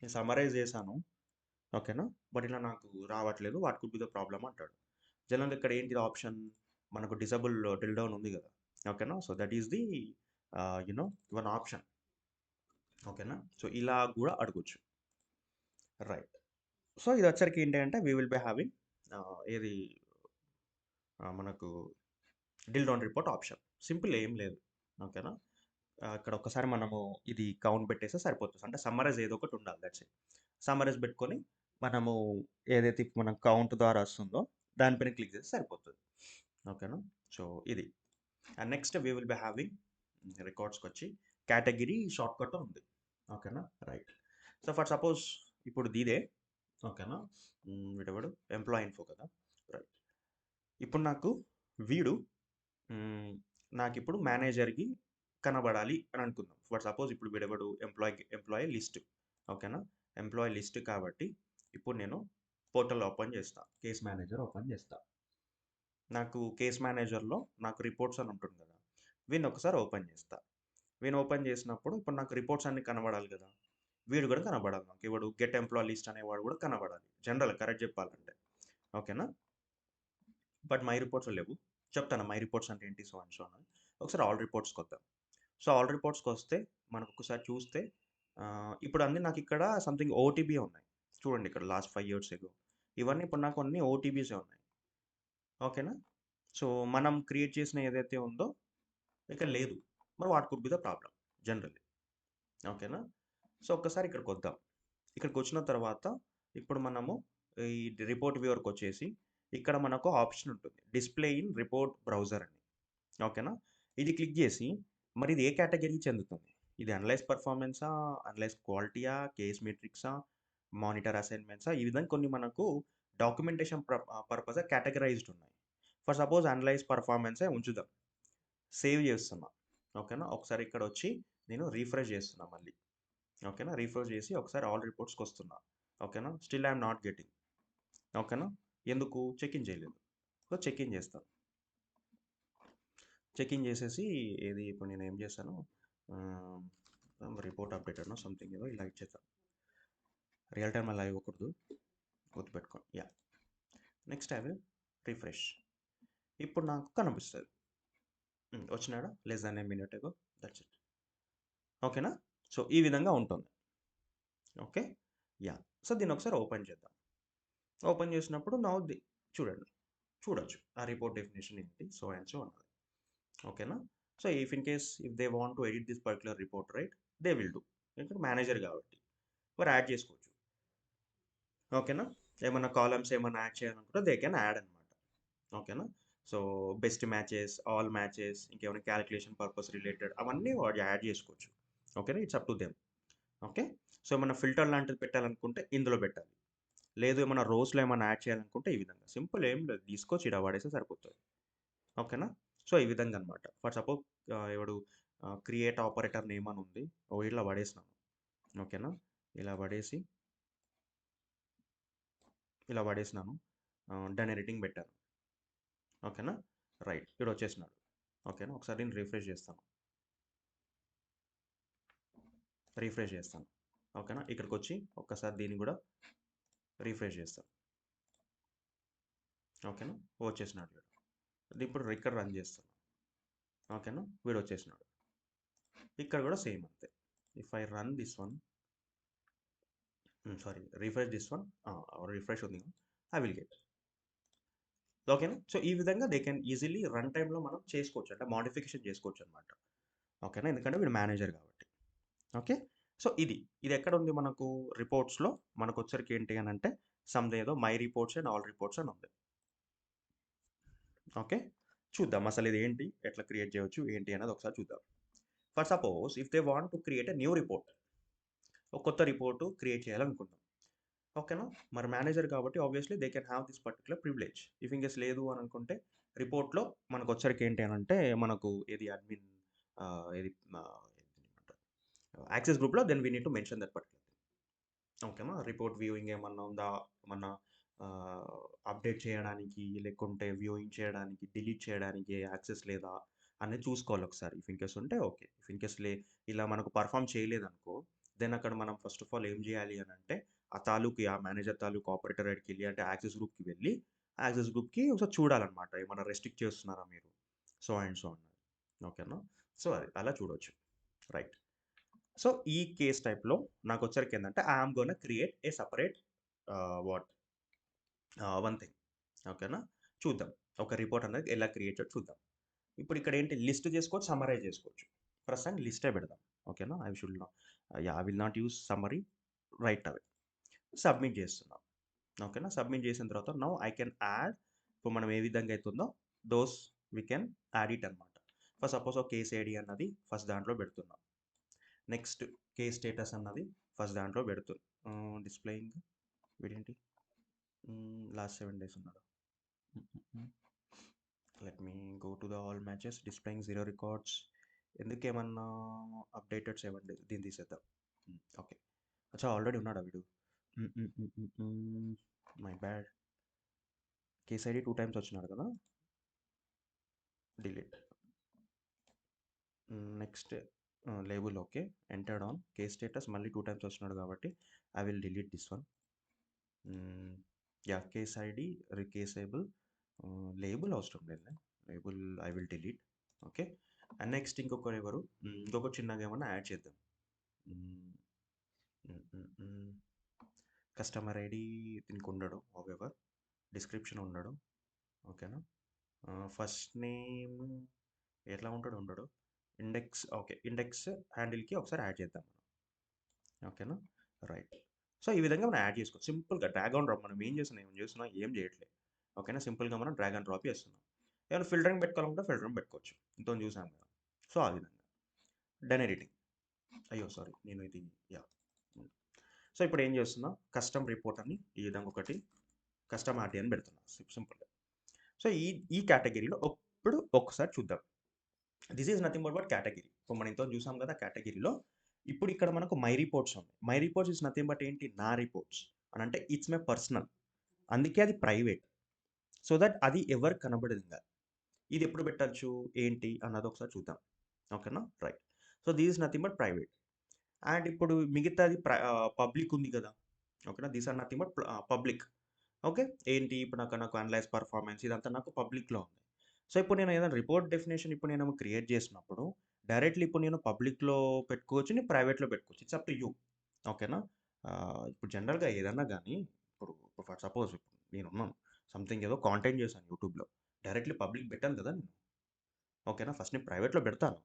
నేను సమరైజ్ చేశాను, ఓకేనా, బట్ ఇలా నాకు రావట్లేదు. What could be the problem అంటాడు. జనరల్ ఇక్కడ ఏంటి ఆప్షన్, మనకు డిసబుల్ డ్రిల్ డౌన్ ఉంది కదా. ఓకేనా, so that is the one option. ఓకేనా, సో ఇలా కూడా అడగొచ్చు. రైట్, సో ఇది వచ్చరికి ఏంటి అంటే వీ విల్ బి హ్యావింగ్ ఏది మనకు drill down report option. Simple, ఏం లేదు. ఓకేనా, ఇక్కడ ఒకసారి మనము ఇది కౌంట్ పెట్టేస్తే సరిపోతుంది. అంటే సమ్మరైజ్ ఏదో ఒకటి ఉండాలి. That's it. సమ్మరైజ్ పెట్టుకొని మనము ఏదైతే మనం కౌంట్ ద్వారా వస్తుందో దానిపైన క్లిక్ చేస్తే సరిపోతుంది. ఓకేనా, సో ఇది. And next we will be having రికార్డ్స్కి వచ్చి కేటగిరీ షార్ట్ కట్ ఉంది. ఓకేనా, రైట్. సో ఫర్ సపోజ్ ఇప్పుడు దీదే. ఓకేనా, వీడెవడు ఎంప్లాయ్ ఇన్ఫో కదా. రైట్, ఇప్పుడు నాకు వీడు నాకు ఇప్పుడు మేనేజర్కి కనబడాలి అని అనుకుందాం. ఫర్ సపోజ్ ఇప్పుడు వీడెవడు ఎంప్లాయీ లిస్ట్. ఓకేనా, ఎంప్లాయీ లిస్ట్ కాబట్టి ఇప్పుడు నేను పోర్టల్ ఓపెన్ చేస్తా, కేస్ మేనేజర్ ఓపెన్ చేస్తా. నాకు కేస్ మేనేజర్లో నాకు రిపోర్ట్స్ అని ఉంటుంది కదా, వీడిని ఒకసారి ఓపెన్ చేస్తా. వీడిని ఓపెన్ చేసినప్పుడు ఇప్పుడు నాకు రిపోర్ట్స్ అన్ని కనబడాలి కదా. వీడు కూడా కనబడాలి నాకు. ఇవాడు గెట్ ఎంప్లాయీ లిస్ట్ అనేవాడు కూడా కనబడాలి జనరల్, కరెక్ట్ చెప్పాలంటే. ఓకేనా, బట్ మై రిపోర్ట్స్ లేవు. చెప్తాను మై రిపోర్ట్స్ అంటే ఏంటి, సో అండ్ సో అని. ఒకసారి ఆల్ రిపోర్ట్స్కి వద్దాం. సో ఆల్ రిపోర్ట్స్కి వస్తే మనకు ఒకసారి చూస్తే ఇప్పుడు అన్నీ నాకు ఇక్కడ సంథింగ్ ఓటీబీ ఉన్నాయి. చూడండి ఇక్కడ లాస్ట్ 5 years ago ఇవన్నీ ఇప్పుడు నాకు అన్ని ఓటీబీసే ఉన్నాయి. ఓకేనా, సో మనం క్రియేట్ చేసిన ఏదైతే ఉందో ఇక్కడ లేదు. మరి what could be the problem generally. ఓకేనా, సో ఒక్కసారి ఇక్కడికి వద్దాం. ఇక్కడికి వచ్చిన తర్వాత ఇప్పుడు మనము ఈ రిపోర్ట్ వ్యూవర్కి వచ్చేసి ఇక్కడ మనకు ఆప్షన్ ఉంటుంది, డిస్ప్లే ఇన్ రిపోర్ట్ బ్రౌజర్ అని. ఓకేనా, ఇది క్లిక్ చేసి మరి ఇది ఏ కేటగిరీకి చెందుతుంది, ఇది అనలైజ్ పర్ఫార్మెన్సా, అనలైజ్ క్వాలిటీయా, కేస్ మెట్రిక్సా, మానిటర్ అసైన్మెంట్సా, ఈ విధంగా కొన్ని మనకు డాక్యుమెంటేషన్ పర్పస్ కేటగరైజ్డ్ ఉన్నాయి. ఫర్ సపోజ్ అనలైజ్ పర్ఫార్మెన్సే ఉంచుదాం, సేవ్ చేస్తున్నా. ఓకేనా, ఒకసారి ఇక్కడ వచ్చి నేను రీఫ్రెష్ చేస్తున్నా మళ్ళీ. ఓకేనా, రీఫ్రెష్ చేసి ఒకసారి ఆల్ రిపోర్ట్స్కి వస్తున్నా. ఓకేనా, స్టిల్ ఐఎమ్ నాట్ గెటింగ్. ఓకేనా, ఎందుకు చెక్ ఇన్ చేయలేదు. సో చెక్ ఇన్ చేస్తాను. చెక్ ఇన్ చేసేసి ఏది ఇప్పుడు నేను ఏం చేశాను, రిపోర్ట్ అప్డేట్ అనో సంథింగ్ ఏదో ఇలా ఇచ్చేస్తాను. రియల్ టైమ్ అలా ఇవ్వకూడదు, గుర్తుపెట్టుకోండి. Yeah, next I will refresh. ఇప్పుడు నాకు కనిపిస్తుంది వచ్చినాడా less than a minute ago, that's it. ఓకేనా? సో ఈ విధంగా ఉంటుంది. Okay, yeah. సో దీన్ని ఒకసారి ఓపెన్ చేద్దాం. ఓపెన్ చేసినప్పుడు నా చూడండి, చూడొచ్చు ఆ రిపోర్ట్ డెఫినేషన్ ఏంటి, సో అండ్ సో అన్నది. ఓకేనా? So if in case if they want to edit this particular report, right, they will do. ఎందుకంటే మేనేజర్ కాబట్టి వారు యాడ్ చేసుకోవచ్చు. ఓకేనా? ఏమన్నా కాలమ్స్ ఏమన్నా యాడ్ చేయాలనుకుంటే దే కెన్ యాడ్ అనమాట. ఓకేనా? So best matches, all matches, ఇంకేమైనా క్యాలిక్యులేషన్ పర్పస్ రిలేటెడ్ అవన్నీ వాడు యాడ్ చేసుకోవచ్చు. ఓకేనా? It's up to them. Okay, so ఏమన్నా ఫిల్టర్ లాంటిది పెట్టాలనుకుంటే ఇందులో పెట్టాలి. లేదు ఏమన్నా రోస్లో ఏమన్నా యాడ్ చేయాలనుకుంటే ఈ విధంగా సింపుల్, ఏం లేదు, తీసుకొచ్చి ఇలా వాడేస్తే సరిపోతుంది. ఓకేనా? సో ఈ విధంగా అనమాట. ఫర్ సపోజ్ ఎవడు క్రియేట్ ఆపరేటర్ నేమ్ అని ఉంది, ఇలా పడేసినాను. ఓకేనా? ఇలా పడేసి ఇలా పడేసినాను, డన్ ఎడిటింగ్ పెట్టాను. ఓకేనా? రైట్, ఇక్కడ వచ్చేసినాడు. ఓకేనా? ఒకసారి నేను రిఫ్రెష్ చేస్తాను. ఓకేనా? ఇక్కడికి వచ్చి ఒక్కసారి దీన్ని కూడా రిఫ్రెష్ చేస్తాను. ఓకేనా? వచ్చేసినాడు వీడు. ఇప్పుడు ఇక్కడ రన్ చేస్తాను. ఓకేనా? వీడు వచ్చేసినాడు. ఇక్కడ కూడా సేమ్ అంతే. If I run this one, sorry, refresh this one, refresh ఉంది, ఐ విల్ గెట్. ఓకేనా? సో ఈ విధంగా దే కెన్ ఈజీలీ రన్ టైంలో మనం చేసుకోవచ్చు, అంటే మోడిఫికేషన్ చేసుకోవచ్చు అనమాట. ఓకేనా? ఎందుకంటే వీడు మేనేజర్ కాబట్టి. ఓకే, సో ఇది ఎక్కడ ఉంది మనకు రిపోర్ట్స్లో? మనకు వచ్చరికి ఏంటి అని అంటే ఏదో my reports and all reports అని ఉంది. ఓకే, చూద్దాం అసలు ఇది ఏంటి, ఎట్లా క్రియేట్ చేయవచ్చు ఏంటి అనేది ఒకసారి చూద్దాం. For suppose if they want to create a new report, ఒక కొత్త రిపోర్టు క్రియేట్ చేయాలనుకుంటాం. ఓకేనా? మరి మేనేజర్ కాబట్టి obviously they can have this particular privilege. If in case లేదు అని అనుకుంటే రిపోర్ట్లో మనకు వచ్చరికి ఏంటి అని అంటే మనకు ఏది అడ్మిన్, ఏది యాక్సెస్ గ్రూప్లో, then we need to mention that particular. ఓకేనా? రిపోర్ట్ వ్యూయింగ్ ఏమన్నా ఉందా, ఏమన్నా అప్డేట్ చేయడానికి, లేకుంటే వ్యూయింగ్ చేయడానికి, డిలీట్ చేయడానికి యాక్సెస్ లేదా అనేది చూసుకోవాలి ఒకసారి. ఇఫ్ ఇన్ కేస్ ఉంటే ఓకే. ఇఫ్ ఇన్ కేస్ ఇలా మనకు పర్ఫామ్ చేయలేదనుకో, దెన్ అక్కడ మనం ఫస్ట్ ఆఫ్ ఆల్ ఏం చేయాలి అని అంటే ఆ మేనేజర్ తాలూకు ఆపరేటర్ ఐడికి వెళ్ళి, అంటే యాక్సెస్ గ్రూప్కి వెళ్ళి యాక్సెస్ గ్రూప్కి ఒకసారి చూడాలన్నమాట, ఏమన్నా రెస్ట్రిక్ట్ చేస్తున్నారా మీరు, సో అండ్ సో అన్నది. ఓకేనా? సో అది అలా చూడవచ్చు. రైట్. సో ఈ కేస్ టైప్లో నాకు వచ్చరికి ఏంటంటే I'm gonna create a separate what one thing. ఓకేనా? చూద్దాం ఒక రిపోర్ట్ అనేది ఎలా క్రియేట్ చేయాలో చూద్దాం. ఇప్పుడు ఇక్కడ ఏంటి, లిస్ట్ చేసుకోవచ్చు, సమ్మరైజ్ చేసుకోవచ్చు. ప్రస్తుతానికి లిస్టే పెడదాం. ఓకేనా? I will not use summary right away. Submit చేస్తున్నాం. ఓకేనా? సబ్మిట్ చేసిన తర్వాత నౌ ఐ కెన్ యాడ్. ఇప్పుడు మనం ఏ విధంగా అవుతుందో those we can add it అనమాట. ఫర్ సపోజ్ ఒక కేస్ ఐడి అన్నది ఫస్ట్ దాంట్లో పెడుతున్నాం. నెక్స్ట్ కేస్ స్టేటస్ అన్నది ఫస్ట్ దాంట్లో పెడుతున్నాం. డిస్ప్లేయింగ్ వీడేంటి లాస్ట్ 7 days ఉన్నాడు. Let me go to the all matches, displaying 0 records. ఎందుకేమన్నా అప్డేటెడ్ 7 days, దీన్ని తీసేద్దాం. ఓకే, అచ్చా ఆల్రెడీ ఉన్నాడా వీడు? My bad. Case ID 2 times వచ్చినాడు కదా, delete. Next label okay, entered on. Case status మళ్ళీ 2 times వచ్చినాడు కాబట్టి I will delete this one. Yeah, case ID రికేసబుల్, లేబుల్ అవసరం లేదు, label I will delete. Okay, and next ఇంకొక చిన్నగా ఏమన్నా యాడ్ చేద్దాం. కస్టమర్ ఐడి దీనికి ఉండడు, హౌఎవర్ డిస్క్రిప్షన్ ఉండడు. ఓకేనా? ఫస్ట్ నేమ్ ఎట్లా ఉంటాడు, ఉండడు. ఇండెక్స్, ఓకే, ఇండెక్స్ హ్యాండిల్కి ఒకసారి యాడ్ చేద్దాం మనం. ఓకేనా? రైట్. సో ఈ విధంగా మనం యాడ్ చేసుకోవచ్చు సింపుల్గా. డ్రాగ్ అండ్ డ్రాప్, మనం ఏం చేస్తున్నాం ఏం చేయట్లేదు. ఓకేనా? సింపుల్గా మనం డ్రాగ్ అండ్ డ్రాప్ చేస్తున్నాం. ఏమైనా ఫిల్టరింగ్ పెట్టుకోవాలంటే ఫిల్టరింగ్ పెట్టుకోవచ్చు, ఇంతో చూసాం కదా. సో ఆ విధంగా డన్ ఎడిటింగ్. అయ్యో సారీ, నేను ఇది యా. సో ఇప్పుడు ఏం చేస్తున్నా, కస్టమ్ రిపోర్ట్ అని ఈ విధంగా ఒకటి కస్టమ్ ఆర్టీ అని పెడుతున్నా సింపుల్గా. సో ఈ కేటగిరీలో ఇప్పుడు ఒకసారి చూద్దాం. This is nothing but category. ఇప్పుడు మనం ఇంతో చూసాం కదా కేటగిరీలో. ఇప్పుడు ఇక్కడ మనకు మై రిపోర్ట్స్ ఉంది. My reports is nothing but ఏంటి, నా రిపోర్ట్స్ అని అంటే ఇట్స్ మై పర్సనల్, అందుకే అది ప్రైవేట్. సో దట్ అది ఎవరికి కనబడదు ఇంకా. ఇది ఎప్పుడు పెట్టచ్చు ఏంటి అన్నది ఒకసారి చూద్దాం. ఓకేనా? Right. So this is nothing but private. And ఇప్పుడు మిగతాది పబ్లిక్ ఉంది కదా! ఓకేనా? These are nothing but public. Okay. ఏంటి ఇప్పుడు నాకు అనలైజ్ పర్ఫార్మెన్స్ ఇదంతా నాకు పబ్లిక్‌లో ఉంది. సో ఇప్పుడు నేను ఏదైనా రిపోర్ట్ డెఫినిషన్ ఇప్పుడు నేను క్రియేట్ చేసినప్పుడు డైరెక్ట్‌లీ ఇప్పుడు నేను పబ్లిక్‌లో పెట్టుకోవచ్చు. నేను ప్రైవేట్‌లో పెట్టుకోవచ్చు. It's up to you. ఓకేనా? ఇప్పుడు జనరల్‌గా ఏదన్నా గాని ఇప్పుడు ఫర్ సపోజ్ ఇప్పుడు నేనున్నాను. సంథింగ్ ఏదో కాంటెంట్ చేశాను యూట్యూబ్‌లో. డైరెక్ట్‌లీ పబ్లిక్ పెట్టాను కదా నేను. ఓకేనా? ఫస్ట్ నేను ప్రైవేట్‌లో పెడతాను.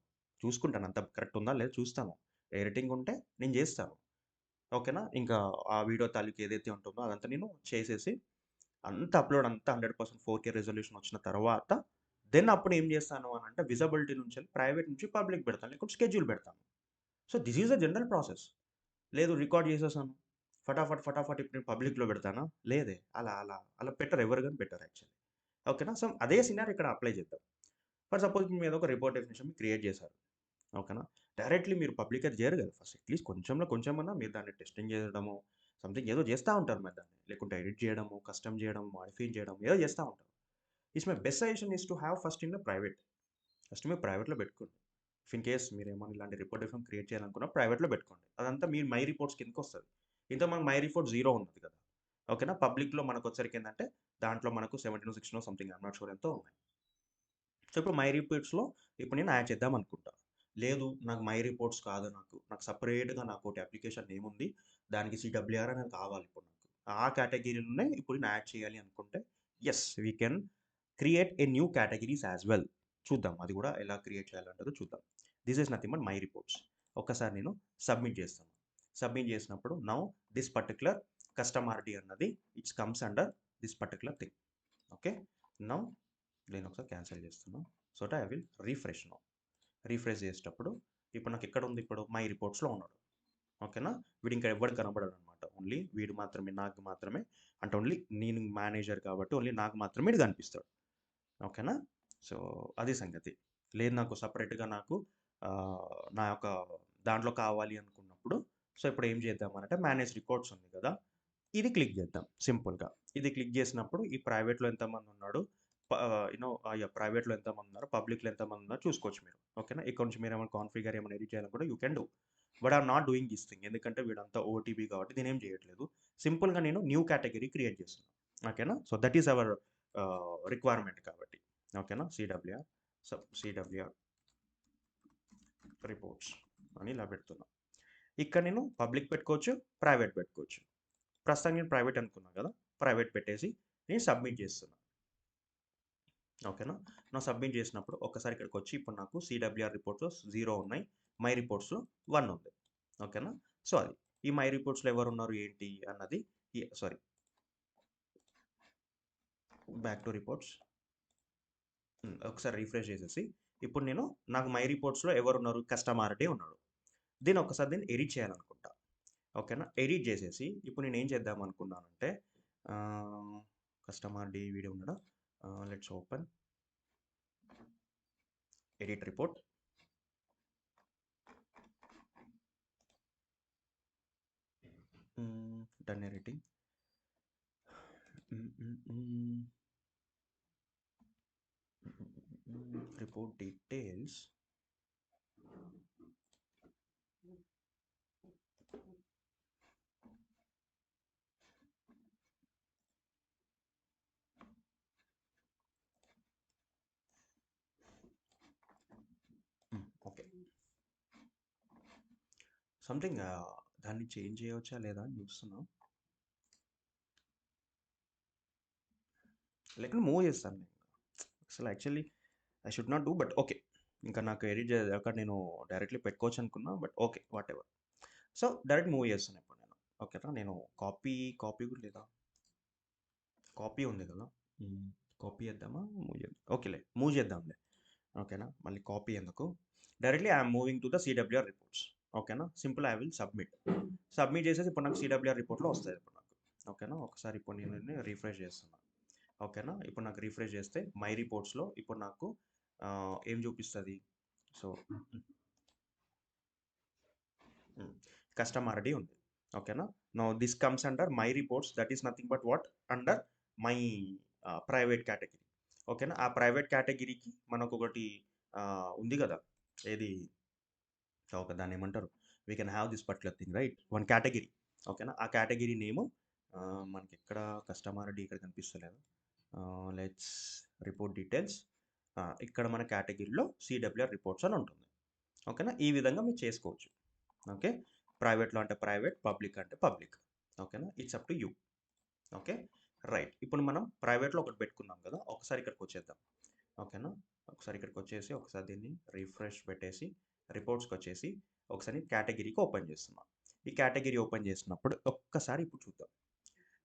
చూసుకుంటాను అంతా కరెక్ట్ ఉందా లేదా చూస్తాను. ఏ రేటింగ్ ఉంటే నేను చేస్తాను. ఓకేనా? ఇంకా ఆ వీడియో తాలూకు ఏదైతే ఉంటుందో అదంతా నేను చేసేసి అంతా అప్‌లోడ్ అంతా 100% 4K రిజల్యూషన్ వచ్చిన తర్వాత దెన్ అప్పుడు ఏం చేస్తాను అనంటే విజిబిలిటీ నుంచి ప్రైవేట్ నుంచి పబ్లిక్ పెడతాను. లేకుంటే షెడ్యూల్ పెడతాను. So this is the general process. లేదు రికార్డ్ చేసేసాను. ఫటాఫట్ ఇప్పుడు నేను పబ్లిక్‌లో పెడతానా? లేదే. అలా పెట్టరు. ఎవరు గాని పెట్టరు యాక్చువల్లీ. ఓకేనా? సో అదే సినారియో ఇక్కడ అప్లై చేద్దాం. ఫర్ సపోజ్ మీరు ఏదో ఒక రిపోర్ట్ డెఫినిషన్ క్రియేట్ చేశారు. ఓకేనా? డైరెక్ట్‌లీ మీరు పబ్లిక్ అయితే చేయరు కదా! ఫస్ట్ అట్‌లీస్ట్ కొంచెంలో కొంచెమన్నా మీరు దాన్ని టెస్టింగ్ చేయడమో, సంథింగ్ ఏదో చేస్తా ఉంటారు మరి దాన్ని. లేకుంటే ఎడిట్ చేయడము, కస్టమ్ చేయడం, మాడిఫై చేయడం ఏదో చేస్తా ఉంటారు. It's my best suggestion is to have first in the private. First మీరు ప్రైవేట్‌లో పెట్టుకోండి. ఇఫ్ ఇన్ కేస్ మీరేమన్నా ఇలాంటి రిపోర్ట్ డెఫినిషన్ క్రియేట్ చేయాలనుకున్నా ప్రైవేట్‌లో పెట్టుకోండి. అదంతా మీరు మై రిపోర్ట్స్ కిందకొస్తది. ఇంత మనకు మై రిపోర్ట్ 0 ఉన్నది కదా! ఓకేనా? పబ్లిక్‌లో మనకొచ్చేసరికి ఏందంటే దాంట్లో మనకు 17 16 something I am not sure ఎంతో ఉన్నాయి. సో, ఇప్పుడు మై రిపోర్ట్స్‌లో ఇప్పుడు నేను యాడ్ చేద్దాం అనుకుంటా. లేదు నాకు మై రిపోర్ట్స్ కాదు నాకు సెపరేట్‌గా నాకోటి అప్లికేషన్ నేమ్ ఉంది. దానికి సిడబ్ల్యూఆర్ అనేది కావాలి ఇప్పుడు నాకు. ఆ కేటగిరీలోనే ఇప్పుడు నేను యాడ్ చేయాలి అనుకుంటే yes we can create a new categories as well. చూద్దాం అది కూడా ఎలా క్రియేట్ చేయాలంటారో చూద్దాం. This is nothing but my reports. ఒక్కసారి నేను సబ్మిట్ చేస్తాను. సబ్మిట్ చేసినప్పుడు now this particular custom RD అన్నది it's comes under this particular thing. Okay. Now నేను ఒకసారి క్యాన్సిల్ చేస్తున్నా. So I will refresh now. Refresh చేసేటప్పుడు ఇప్పుడు నాకు ఎక్కడ ఉంది ఇప్పుడు మై రిపోర్ట్స్‌లో ఉన్నాడు. ఓకేనా? వీడు ఇంకా ఎవ్వడికి కనపడడనమాట. ఓన్లీ వీడు మాత్రమే నాకు మాత్రమే అంటే ఓన్లీ నేను మేనేజర్ కాబట్టి ఓన్లీ నాకు మాత్రమే వీడు కనిపిస్తాడు. ఓకేనా? సో అది సంగతి. లేదు నాకు సెపరేట్‌గా నాకు నా యొక్క దాంట్లో కావాలి అనుకున్నప్పుడు సో ఇప్పుడు ఏం చేద్దామనంటే మేనేజ్ రికార్డ్స్ ఉంది కదా! ఇది క్లిక్ చేద్దాం సింపుల్‌గా. ఇది క్లిక్ చేసినప్పుడు ఈ ప్రైవేట్‌లో ఎంతమంది ఉన్నాడు, యాహ్! ప్రైవేట్‌లో ఎంతమంది ఉన్నారు, పబ్లిక్‌లో ఎంతమంది ఉన్నారో చూసుకోవచ్చు మీరు. ఓకేనా? ఇక్కడ నుంచి మీరేమైనా కాన్ఫిగర్ ఏమైనా ఎడిట్ చేయాలనుకుంటే you can do. But I am not doing this thing. ఎందుకంటే వీడంతా ఓటీబీ కాబట్టి నేనేం చేయట్లేదు. సింపుల్‌గా నేను న్యూ కేటగరీ క్రియేట్ చేస్తున్నా. ఓకేనా? So that is our requirement కాబట్టి. ఓకేనా? సిడబ్ల్యూఆర్ సిడబ్ల్యూఆర్ రిపోర్ట్స్ అని ఇలా పెడుతున్నా. ఇక్కడ నేను పబ్లిక్ పెట్టుకోవచ్చు, ప్రైవేట్ పెట్టుకోవచ్చు. ప్రస్తుతానికి నేను ప్రైవేట్ అనుకున్నాను కదా! ప్రైవేట్ పెట్టేసి నేను సబ్మిట్ చేస్తున్నా. ఓకేనా? నా సబ్మిట్ చేసినప్పుడు ఒక్కసారి ఇక్కడికొచ్చి ఇప్పుడు నాకు సిడబ్ల్యూఆర్ రిపోర్ట్స్‌లో 0 ఉన్నాయి. మై రిపోర్ట్స్‌లో 1 ఉంది. ఓకేనా? సో అది. ఈ మై రిపోర్ట్స్‌లో ఎవరున్నారు ఏంటి అన్నది సారీ బ్యాక్ టు రిపోర్ట్స్. ఒకసారి రిఫ్రెష్ చేసేసి ఇప్పుడు నేను నాకు మై రిపోర్ట్స్‌లో ఎవరున్నారు? కస్టమర్ డే ఉన్నాడు. దీన్ని ఎడిట్ చేయాలనుకుంటా. ఓకేనా? ఎడిట్ చేసేసి ఇప్పుడు నేనేం చేద్దాం అనుకున్నానంటే ఆహ్, కస్టమర్ డే వీడియో ఉన్నాడా? Let's open edit report. Done editing. Report details. Okay. Something దాన్ని చేంజ్ చేయవచ్చా లేదా అని చూస్తున్నా. లేకుంటే మూవ్ చేస్తాను నేను. అసలు actually I should not do but okay. ఇంకా నాకు ఎడిట్ అక్కడ నేను డైరెక్ట్‌లీ పెట్టుకోవచ్చు అనుకున్నా but okay. Whatever. So direct move చేస్తున్నా ఇప్పుడు నేను. ఓకేనా? నేను కాపీ కూడా లేదా? కాపీ ఉంది కదా! కాపీ చేద్దామా? మూవ్ చేద్దాం. ఓకేలే. మూవ్ చేద్దాంలే. ఓకేనా? మళ్ళీ కాపీ ఎందుకు? Directly I'm moving to the CWR reports. ఓకేనా? Simple I will submit. Submit చేసేసి ఇప్పుడు నాకు సిడబ్ల్యూఆర్ రిపోర్ట్‌లో వస్తాయి ఇప్పుడు నాకు. ఓకేనా? ఒకసారి ఇప్పుడు నేను దీన్ని రిఫ్రెష్ చేస్తున్నా. ఓకేనా? ఇప్పుడు నాకు రిఫ్రెష్ చేస్తే మై రిపోర్ట్స్‌లో ఇప్పుడు నాకు ఏం చూపిస్తది? సో, కస్టమర్ ఐడీ ఉంది. ఓకేనా? Now this comes under my reports that is nothing but what under my private category. ఓకేనా? ఆ ప్రైవేట్ కేటగిరీకి మనకొకటి ఉంది కదా! ఏది ఓకే. దాన్నేమంటారు? We can have this particular thing right? One category. ఓకేనా? ఆ కేటగిరీ నేము మనకిక్కడ కస్టమర్ ఐడీ ఇక్కడ కనిపిస్తలేదు. Let's report details. ఇక్కడ మన కేటగిరీలో సిడబ్ల్యూఆర్ రిపోర్ట్స్ అని ఉంటుంది. ఓకేనా? ఈ విధంగా మీరు చేసుకోవచ్చు. ఓకే. ప్రైవేట్లో అంటే ప్రైవేట్, పబ్లిక్ అంటే పబ్లిక్. ఓకేనా? It's up to you. Okay. Right. ఇప్పుడు మనం ప్రైవేట్లో ఒకటి పెట్టుకున్నాం కదా! ఒకసారి ఇక్కడికి వచ్చేద్దాం. ఓకేనా? ఒకసారి ఇక్కడికి వచ్చేసి ఒకసారి దీన్ని రిఫ్రెష్ పెట్టేసి రిపోర్ట్స్కి వచ్చేసి ఒకసారి కేటగిరీకి ఓపెన్ చేస్తున్నాం. ఈ కేటగిరీ ఓపెన్ చేసినప్పుడు ఒక్కసారి ఇప్పుడు చూద్దాం.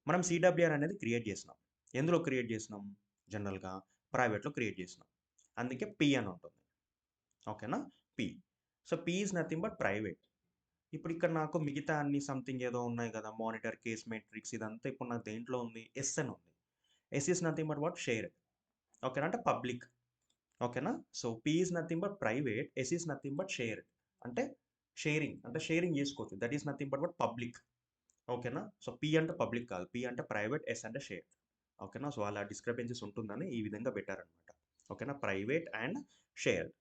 మనం సిడబ్ల్యూఆర్ అనేది క్రియేట్ చేసినాం. ఎందులో క్రియేట్ చేసినాం? జనరల్గా ప్రైవేట్లో క్రియేట్ చేసినాం. అందుకే పి అని ఉంటుంది. ఓకేనా? P. So P is nothing but private. ఇప్పుడు ఇక్కడ నాకు మిగతా అన్ని సంథింగ్ ఏదో ఉన్నాయి కదా! మానిటర్, కేస్ మెట్రిక్స్ ఇదంతా ఇప్పుడు నాకు దేంట్లో ఉంది? ఎస్ అని ఉంది. S is nothing but what? Share. ఓకేనా? అంటే పబ్లిక్. ఓకేనా? So P is nothing but private, S is nothing but share. అంటే షేరింగ్. అంటే షేరింగ్ చేసుకోవచ్చు. That is nothing but what? Public. ఓకేనా? సో పి అంటే పబ్లిక్ కాదు. పి అంటే ప్రైవేట్, ఎస్ అంటే షేర్. ఓకేనా? సో అలా డిస్క్రిపెన్సీస్ ఉంటుందని ఈ విధంగా పెట్టారనమాట. ఓకేనా? Private and shared.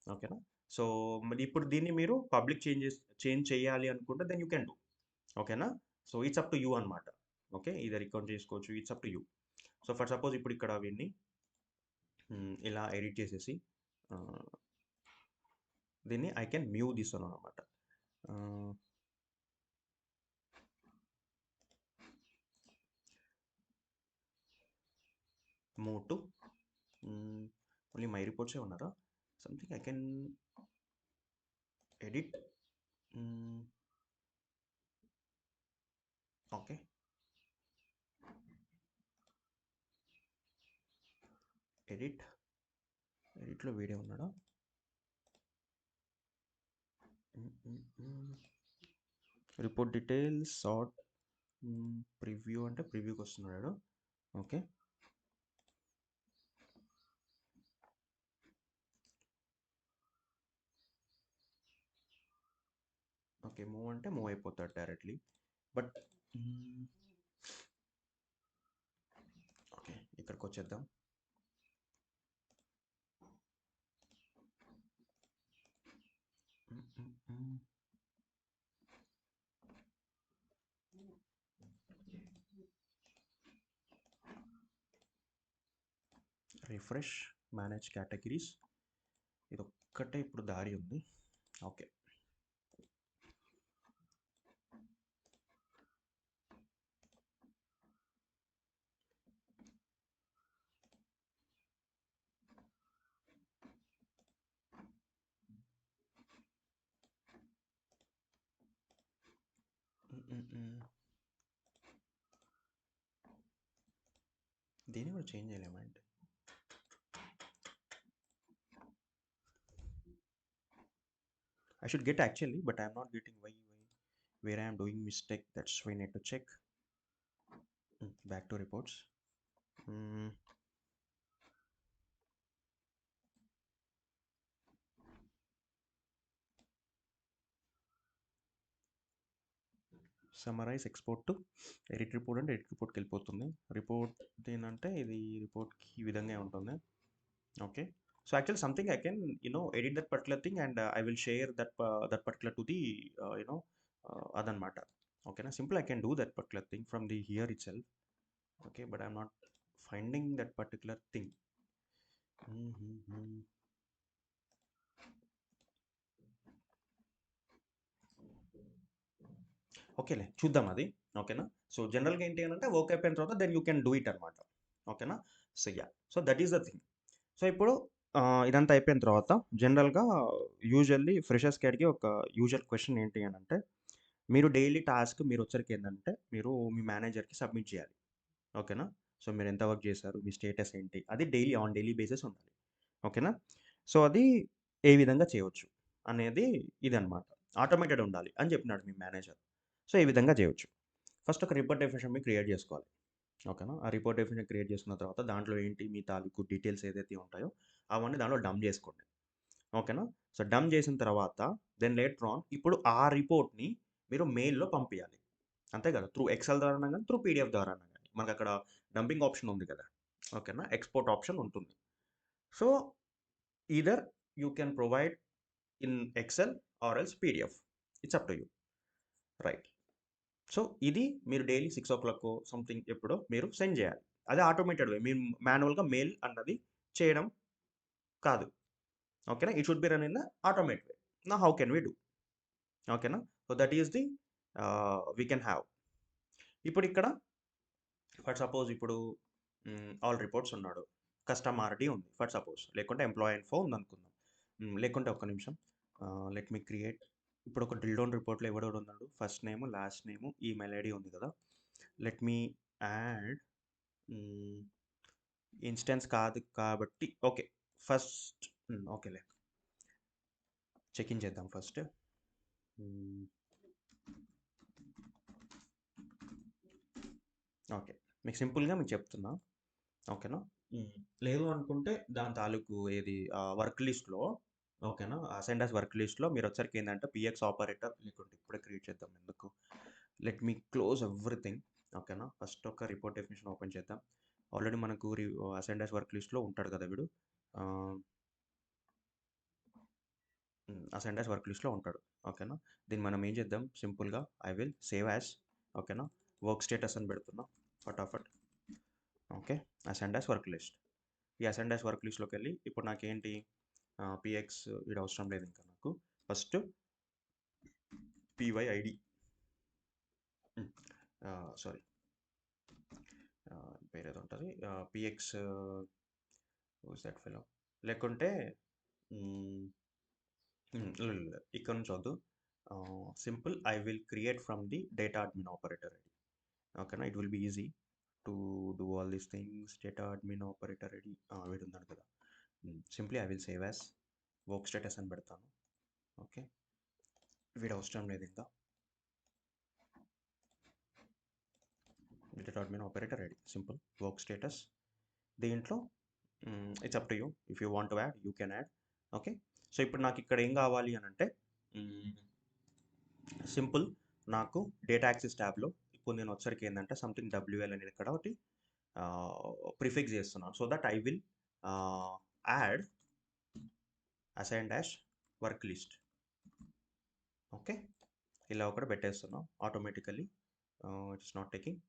ఓకేనా? సో మరి ఇప్పుడు దీన్ని మీరు పబ్లిక్ చేంజ్ చేయాలి అనుకుంటే దెన్ యూ కెన్ డూ. ఓకేనా? So it's up to you అనమాట. ఓకే. ఇదర్ అకౌంట్ చేసుకోవచ్చు. It's up to you. So for suppose ఇప్పుడు ఇక్కడ వీడిని ఇలా ఎడిట్ చేసేసి దీన్ని ఐ కెన్ మ్యూ దిస్ అనమాట. మూవ్ టు ఓన్లీ మై రిపోర్ట్సే ఉన్నారా? Something I can edit. Okay. ఎడిట్లో వీడియో ఉన్నాడా? రిపోర్ట్ డీటెయిల్స్ సార్ట్ ప్రివ్యూ అంటే ప్రివ్యూకి వస్తున్నాడు. ఓకే. ఓకే. మూవ్ అంటే మూవ్ అయిపోతాడు డైరెక్ట్లీ. But okay. ఇక్కడికి వచ్చేద్దాం. Refresh manage categories. ఇది ఒక్కటే ఇప్పుడు దారి ఉంది. ఓకే. దీన్ని కూడా change చేయలేమంటే I should get actually, but I'm not getting why where I am doing mistake. That's why I need to check. Back to reports. Summarise export to edit report అంటే edit రిపోర్ట్కి వెళ్ళిపోతుంది. Report ఏంటంటే ఇది రిపోర్ట్కి ఈ విధంగా ఉంటుంది. Okay. So actual something I can edit that particular thing and I will share that particular to the అదనమాట. ఓకేనా? Simple I can do that particular thing from the here it self. Okay. But I'm not finding that particular thing. ఓకేలే చూద్దాం అది. ఓకేనా? So జనరల్గా ఏంటి అని అంటే వర్క్ అయిపోయిన తర్వాత then you can do it అనమాట. ఓకేనా? So yeah. So that is the thing. So ఇప్పుడు ఇదంతా అయిపోయిన తర్వాత జనరల్గా యూజువల్లీ ఫ్రెషర్స్కి అడిగే ఒక యూజువల్ క్వశ్చన్ ఏంటి అని అంటే మీరు డైలీ టాస్క్ మీరు వచ్చరికి ఏంటంటే మీరు మీ మేనేజర్కి సబ్మిట్ చేయాలి. ఓకేనా? సో మీరు ఎంత వర్క్ చేశారు, మీ స్టేటస్ ఏంటి, అది డైలీ బేసిస్ ఉండాలి. ఓకేనా? సో అది ఏ విధంగా చేయవచ్చు అనేది ఇదనమాట. ఆటోమేటెడ్ ఉండాలి అని చెప్పినాడు మీ మేనేజర్. సో ఈ విధంగా చేయవచ్చు. ఫస్ట్ ఒక రిపోర్ట్ డెఫినేషన్ మీరు క్రియేట్ చేసుకోవాలి. ఓకేనా? ఆ రిపోర్ట్ డెఫినేషన్ క్రియేట్ చేసుకున్న తర్వాత దాంట్లో ఏంటి మీ తాలూకు డీటెయిల్స్ ఏదైతే ఉంటాయో అవన్నీ దాంట్లో డంప్ చేసుకోండి. ఓకేనా? సో డంప్ చేసిన తర్వాత దెన్ లేటర్ ఆన్ ఇప్పుడు ఆ రిపోర్ట్ని మీరు మెయిల్‌లో పంపియాలి. అంతే కదా! త్రూ ఎక్సెల్ ద్వారా కానీ, త్రూ పీడిఎఫ్ ద్వారా కానీ. మనకు అక్కడ డంపింగ్ ఆప్షన్ ఉంది కదా! ఓకేనా, ఎక్స్పోర్ట్ ఆప్షన్ ఉంటుంది. So either you can provide in excel or else PDF, it's up to you, right. So ఇది మీరు డైలీ 6 o'clock సంథింగ్ ఎప్పుడో మీరు సెండ్ చేయాలి. అది ఆటోమేటెడ్ వే, మీరు మాన్యువల్గా మెయిల్ అన్నది చేయడం కాదు. ఓకేనా, it should be run in the automate way. నా హౌ కెన్ వి డూ? ఓకేనా, so that is the we can have. ఇప్పుడు ఇక్కడ ఫర్ సపోజ్ ఇప్పుడు ఆల్ రిపోర్ట్స్ ఉన్నాడు, కస్టమర్ డి ఉంది ఫర్ సపోజ్, లేకుంటే ఎంప్లాయీ ఇన్ఫో ఉంది అనుకుందాం. లేకుంటే ఒక్క నిమిషం, లెట్ మీ క్రియేట్. ఇప్పుడు ఒక డ్రిల్ డౌన్ రిపోర్ట్లో ఎవడెవడు ఉన్నాడు, first name, last name, email ID ఉంది కదా. లెట్ మీ యాడ్ ఇన్స్టెన్స్ కాదు కాబట్టి ఓకే, ఫస్ట్ ఓకేలే, చెక్ ఇన్ చేద్దాం ఫస్ట్. ఓకే, మీకు సింపుల్గా మీకు చెప్తున్నా, ఓకేనా. లేదు అనుకుంటే దాని తాలూకు ఏది వర్క్ లిస్ట్లో, ఓకేనా, అసెండ్ యాస్ వర్క్ లిస్ట్లో మీరు వచ్చరికి ఏంటంటే పిఎక్స్ ఆపరేటర్ లేకుంటే ఇప్పుడే క్రియేట్ చేద్దాం ఎందుకు. Let me close everything. ఓకేనా, ఫస్ట్ ఒక రిపోర్ట్ డెఫినేషన్ ఓపెన్ చేద్దాం. ఆల్రెడీ మనకు అసెండ్ యాస్ వర్క్ లిస్ట్లో ఉంటాడు కదా వీడు, అసెండ్ యాస్ వర్క్ లిస్ట్లో ఉంటాడు. ఓకేనా, దీన్ని మనం ఏం చేద్దాం సింపుల్గా, ఐ విల్ సేవ్ యాజ్. ఓకేనా, వర్క్ స్టేటస్ అని పెడుతున్నా ఫటాఫట్. Okay, assigned as work list. ఈ అసెండ్ యాస్ వర్క్ లిస్ట్లోకి వెళ్ళి ఇప్పుడు నాకేంటి పిఎక్స్ ఇది అవసరం లేదు ఇంకా నాకు. ఫస్ట్ పివైఐడి, సారీ పేరు ఏదో ఉంటుంది, పిఎక్స్ దట్ ఫెలో, లేకుంటే ఇక్కడ నుంచి వద్దు, simple I will create from the data admin operator ID. ఓకేనా, it will be easy to do all these things. Data admin operator ID వీడు ఉన్నాడు కదా. Simply I will save as work status అని పెడతాను. ఓకే, వీడు అవసరం లేదు ఇంకా. Data admin operator ID, simple work status. దీంట్లో it's up to you, if you want to add you can add. Okay, so ఇప్పుడు నాకు ఇక్కడ ఏం కావాలి అని అంటే సింపుల్, నాకు డేటా యాక్సెస్ ట్యాబ్లో ఇప్పుడు నేను వచ్చరికి ఏంటంటే సంథింగ్ డబ్ల్యూఎల్ అనేది ఇక్కడ ఒకటి ప్రిఫిక్స్ చేస్తున్నాను. So that I will add assign dash work list. Okay, ఇలా ఒకటి పెట్టేస్తున్నాం automatically, it's not taking.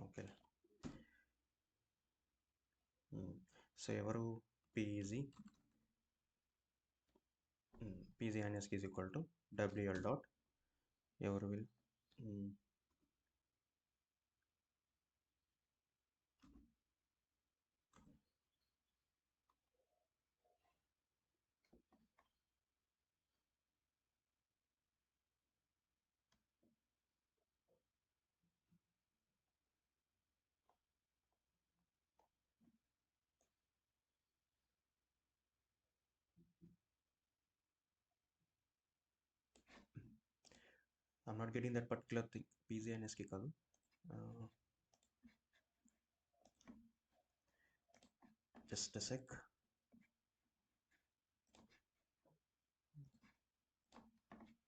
Okay, so ఎవరు PG PZNS is equal to WL dot ఎవరు will I'm not getting that particular thing. PZNS కి కాదు, just a sec.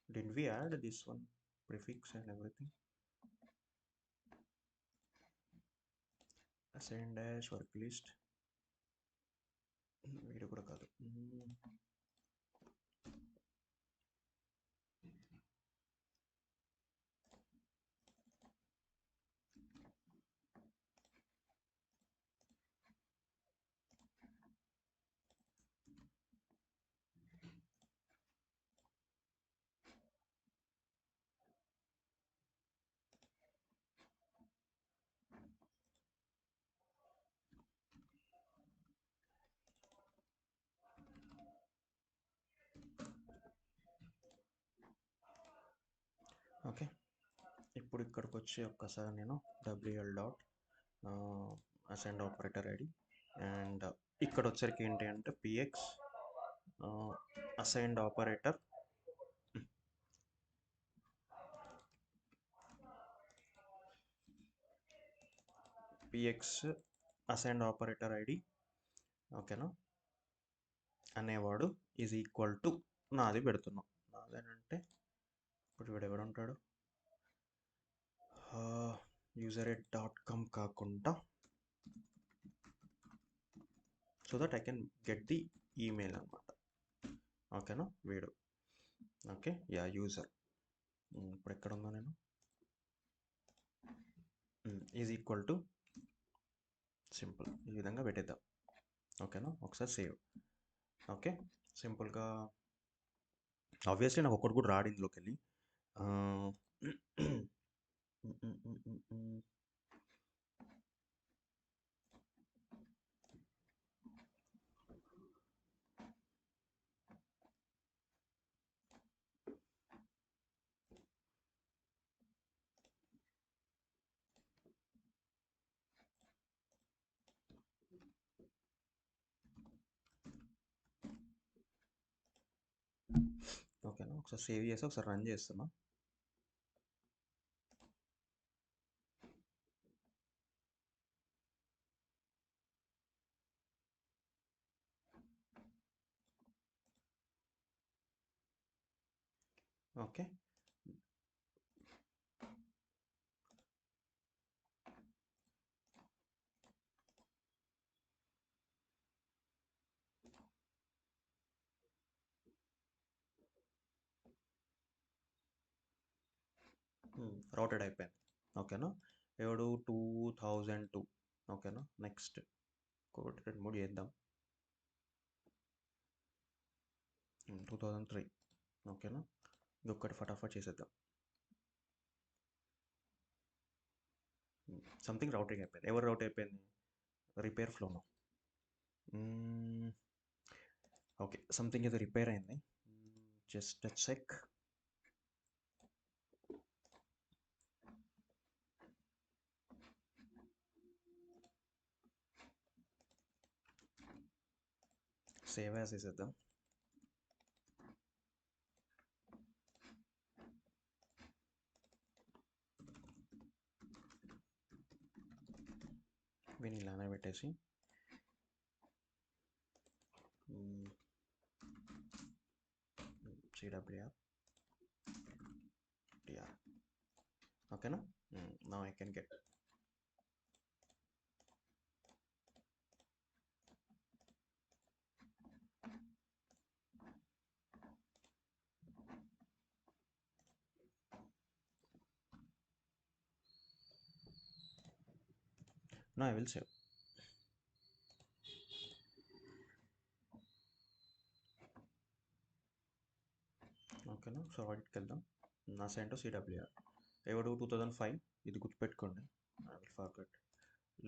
Didn't we add this one prefix and everything? Assign dash work list, వీడు కూడా కాదు. Okay, ఇప్పుడు ఇక్కడికి వచ్చి ఒక్కసారి నేను WL dot ascend operator ID and ఇక్కడ వచ్చరికి ఏంటి అంటే PX assigned operator PX assigned operator ID, ఓకేనా, అనేవాడు ఈజ్ ఈక్వల్ టు నాది పెడుతున్నాం. అదేనంటే ఇప్పుడు వీడు ఎవడు ఉంటాడు, user@.com కాకుండా, so that I can get the email అనమాట. ఓకేనా, వీడు. Okay, yeah user. ఇప్పుడు ఎక్కడ ఉందో నేను, ఈజ్ ఈక్వల్ టు సింపుల్, ఈ విధంగా పెట్టేద్దాం. ఓకేనా, ఒకసారి సేవ్. ఓకే, సింపుల్గా. ఆబ్వియస్లీ నాకు ఒక్కటి కూడా రాడు ఇందులోకి వెళ్ళి. ఓకేనా, ఒకసారి సేవ్ చేసి ఒకసారి రన్ చేస్తున్నా. ఓకే, రౌటెడ్ అయిపోయింది. ఓకేనా, ఎవడు 2002. ఓకేనా, నెక్స్ట్ 1 2 3 చేద్దాం. 2003. ఓకేనా, ఇంకొకటి ఫటాఫట్ చేసేద్దాం. సంథింగ్ రౌటింగ్ అయిపోయింది. ఎవరు రౌట్ అయిపోయింది? రిపేర్ ఫ్లోలో. ఓకే, సంథింగ్ ఏదో రిపేర్ అయింది. Just check. సేవ్ యాజ్ వేసేద్దాం. వీని ఇలానే పెట్టేసి CWR DR. ఓకేనా, now I can get. Now I will save. ఓకేనా, సో వాటికి వెళ్దాం. నా సెంటో CWR. ఎవడు 2005, ఇది గుర్తుపెట్టుకోండి. I will forget.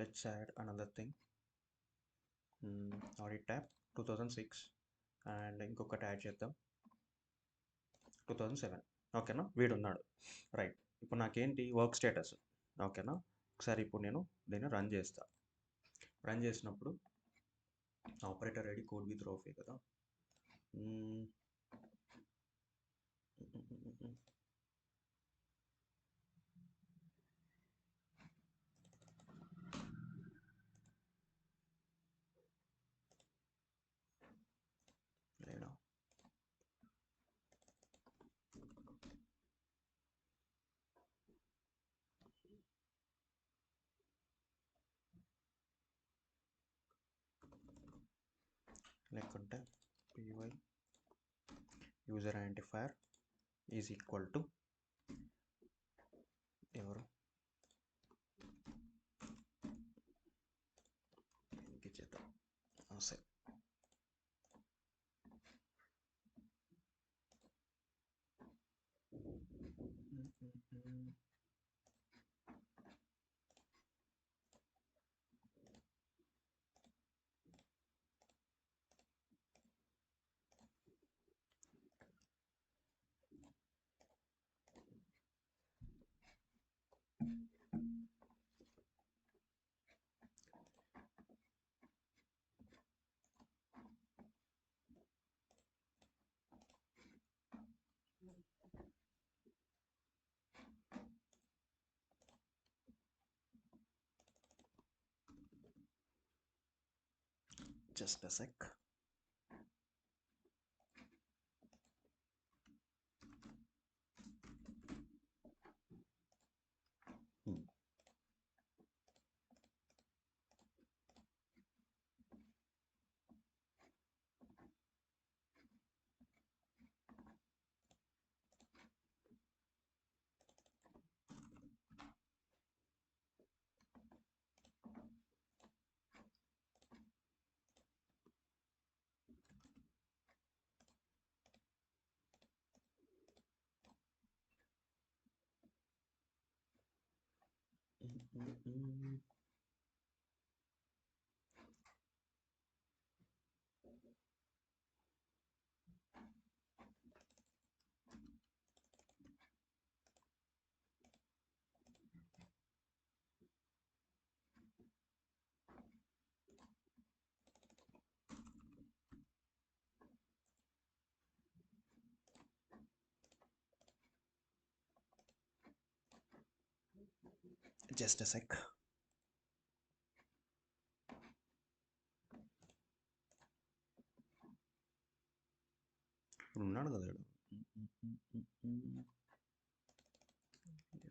Let's add another thing. Audit tab 2006 and ఇంకొకటి యాడ్ చేద్దాం 2007. ఓకేనా, వీడు ఉన్నాడు. రైట్, ఇప్పుడు నాకేంటి వర్క్ స్టేటస్. ఓకేనా, ఒకసారి ఇప్పుడు నేను దీన్ని రన్ చేస్తా. రన్ చేసినప్పుడు ఆపరేటర్ ఐడి కోడ్ విత్ రోఫే కదా. లేడా, లేకుంటే py user identifier is equal to ఎవరు చేద్దాం. సరే, just a sec. Just a sec. ఇప్పుడు ఉన్నాడు కదా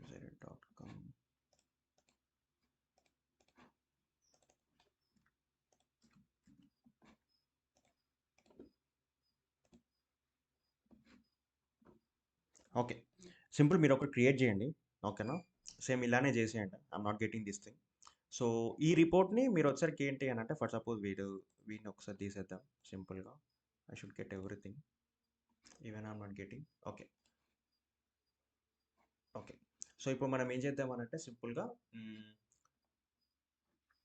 user.com. ఓకే, సింపుల్ మీరు ఒకటి క్రియేట్ చేయండి. ఓకేనా, సేమ్ ఇలానే చేసేయండి. I'm not getting this thing. So ఈ రిపోర్ట్ని మీరు వచ్చరికి ఏంటి అని అంటే, ఫర్ సపోజ్ వీడిని ఒకసారి తీసేద్దాం సింపుల్గా. I should get everything, even I'm not getting. Okay okay, so ఇప్పుడు మనం ఏం చేద్దామనంటే సింపుల్గా,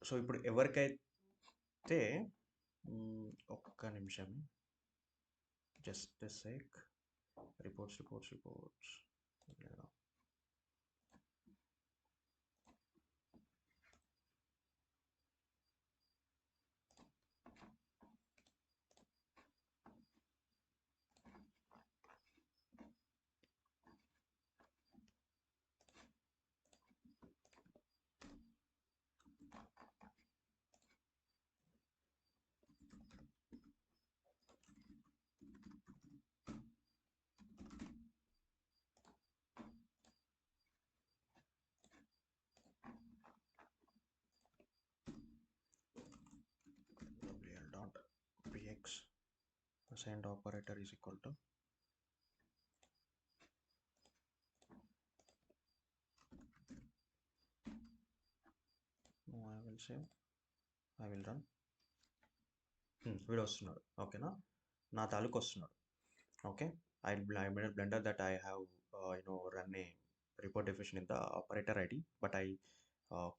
సో ఇప్పుడు ఎవరికైతే ఒక్క నిమిషం, just sake, reports. px assigned operator is equal to I will save, I will run. వీడు వస్తున్నాడు. ఓకేనా, నా తాలూకు వస్తున్నాడు. Okay, I made a blunder that I have run a report definition in the operator ID, but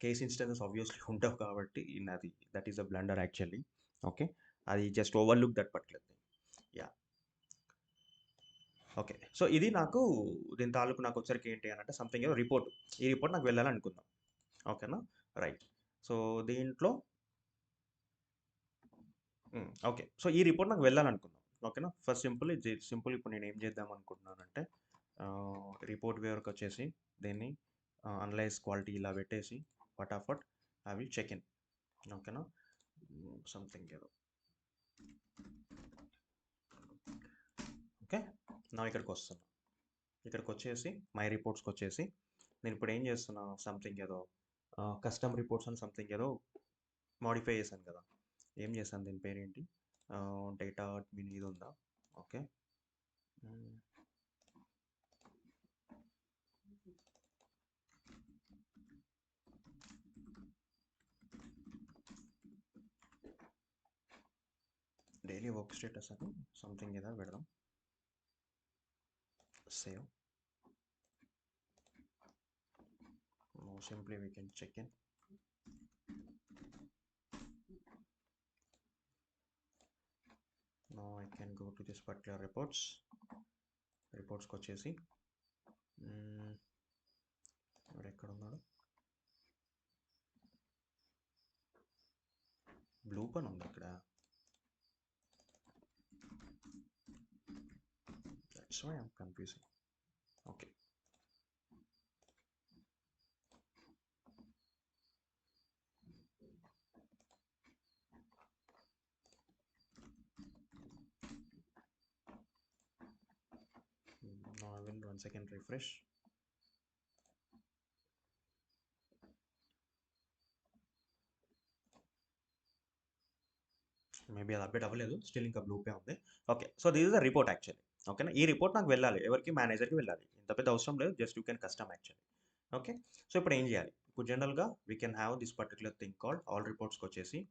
case instances obviously ఉండవు కాబట్టి అది that is a blunder actually. Okay, అది just overlook that particular thing. Yeah, okay. So ఇది నాకు దీని తాలూకు నాకు వచ్చరికి ఏంటి అని అంటే సంథింగ్ ఏదో రిపోర్ట్. ఈ రిపోర్ట్ నాకు వెళ్ళాలనుకుందాం. ఓకేనా, రైట్. సో దీంట్లో ఓకే, సో ఈ రిపోర్ట్ నాకు వెళ్ళాలనుకుందాం. ఓకేనా, ఫస్ట్ సింపుల్ ఇప్పుడు నేను ఏం చేద్దాం అనుకుంటున్నానంటే, రిపోర్ట్ వేవర్కి వచ్చేసి దీన్ని అనలైజ్ క్వాలిటీ ఇలా పెట్టేసి ఫటాఫట్ ఐ విల్ చెక్ ఇన్. ఓకేనా, సంథింగ్ ఏదో. ఓకే, నా ఇక్కడికి వస్తున్నా. ఇక్కడికి వచ్చేసి మై రిపోర్ట్స్కి వచ్చేసి నేను ఇప్పుడు ఏం చేస్తున్నా, సంథింగ్ ఏదో కస్టమ్ రిపోర్ట్స్ అని సంథింగ్ ఏదో మాడిఫై చేశాను కదా. ఏం చేశాను, దీని పేరేంటి, డేటా అడ్మిన్ ఇది ఉందా. ఓకే, డైలీ వర్క్ స్టేటస్ అని సంథింగ్ ఏదో పెడదాం. Save. Now simply we can check in. Now I can go to this particular reports కి వచ్చేసి మరి ఎక్కడ ఉన్నాడు, బ్లూ పన్ ఉంది ఇక్కడ. That's why I'm confusing. Okay, now I will one second refresh. Maybe అది అప్డేట్ అవ్వలేదు, స్టిల్ ఇంకా బ్లూ పే ఉంది. Okay, so this is the report actually. ఓకేనా, ఈ రిపోర్ట్ నాకు వెళ్ళాలి ఎవరికి, మేనేజర్కి వెళ్ళాలి. ఇంత పెద్ద అవసరం లేదు, just you can custom actually. Okay, so ఇప్పుడు ఏం చేయాలి, ఇప్పుడు జనరల్గా we can have this particular thing called all రిపోర్ట్స్కి వచ్చేసి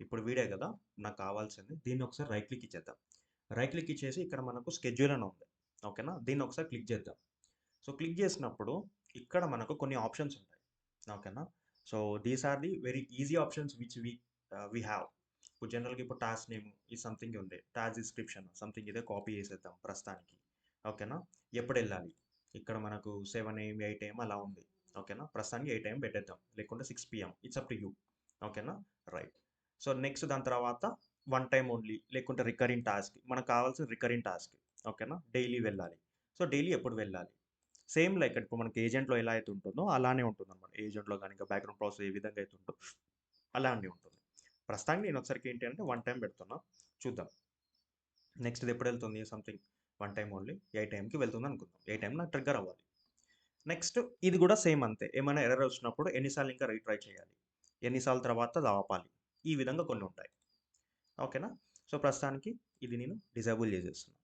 ఇప్పుడు వీడే కదా నాకు కావాల్సింది. దీన్ని ఒకసారి రైట్ క్లిక్ ఇచ్చేద్దాం. రైట్ క్లిక్ ఇచ్చేసి ఇక్కడ మనకు స్కెడ్యూల్ అని ఉంది. ఓకేనా, దీన్ని ఒకసారి క్లిక్ చేద్దాం. సో క్లిక్ చేసినప్పుడు ఇక్కడ మనకు కొన్ని ఆప్షన్స్ ఉంటాయి. ఓకేనా, so these are the very easy options which we have. ఇప్పుడు జనరల్గా ఇప్పుడు టాస్క్ నేమ్ ఈ సంథింగ్ ఉంది, టాస్క్ డిస్క్రిప్షన్ సంథింగ్ ఇదే కాపీ చేసేద్దాం ప్రస్తుతానికి. ఓకేనా, ఎప్పుడు వెళ్ళాలి, ఇక్కడ మనకు 7 AM 8 AM అలా ఉంది. ఓకేనా, ప్రస్తుతానికి 8 AM పెట్టేద్దాం, లేకుంటే 6 PM, it's up to you. ఓకేనా, రైట్. సో నెక్స్ట్ దాని తర్వాత వన్ టైం ఓన్లీ, లేకుంటే రికరింగ్ టాస్క్, మనకు కావాల్సిన రికరింగ్ టాస్క్. ఓకేనా, డైలీ వెళ్ళాలి. సో డైలీ ఎప్పుడు వెళ్ళాలి, సేమ్ లైక్ ఇప్పుడు మనకి ఏజెంట్లో ఎలా అయితే ఉంటుందో అలానే ఉంటుంది అనమాట. ఏజెంట్లో కానీ ఇంకా బ్యాక్గ్రౌండ్ ప్రాసెస్ ఏ విధంగా అయితే ఉంటుందో అలానే ఉంటుంది. ప్రస్తుతానికి నేను ఒకసారికి ఏంటి అంటే వన్ టైం పెడుతున్నా, చూద్దాం నెక్స్ట్ ఇది ఎప్పుడు వెళ్తుంది. సంథింగ్ వన్ టైం ఓన్లీ 8 AMకి వెళ్తుంది అనుకుందాం. 8 AM నాకు ట్రిగ్గర్ అవ్వాలి. నెక్స్ట్ ఇది కూడా సేమ్ అంతే, ఏమైనా ఎర్రర్ వచ్చినప్పుడు ఎన్నిసార్లు ఇంకా రీట్రై చేయాలి, ఎన్నిసార్లు తర్వాత అది ఆపాలి, ఈ విధంగా కొన్ని ఉంటాయి. ఓకేనా, సో ప్రస్తుతానికి ఇది నేను డిజేబుల్ చేసేస్తున్నాను.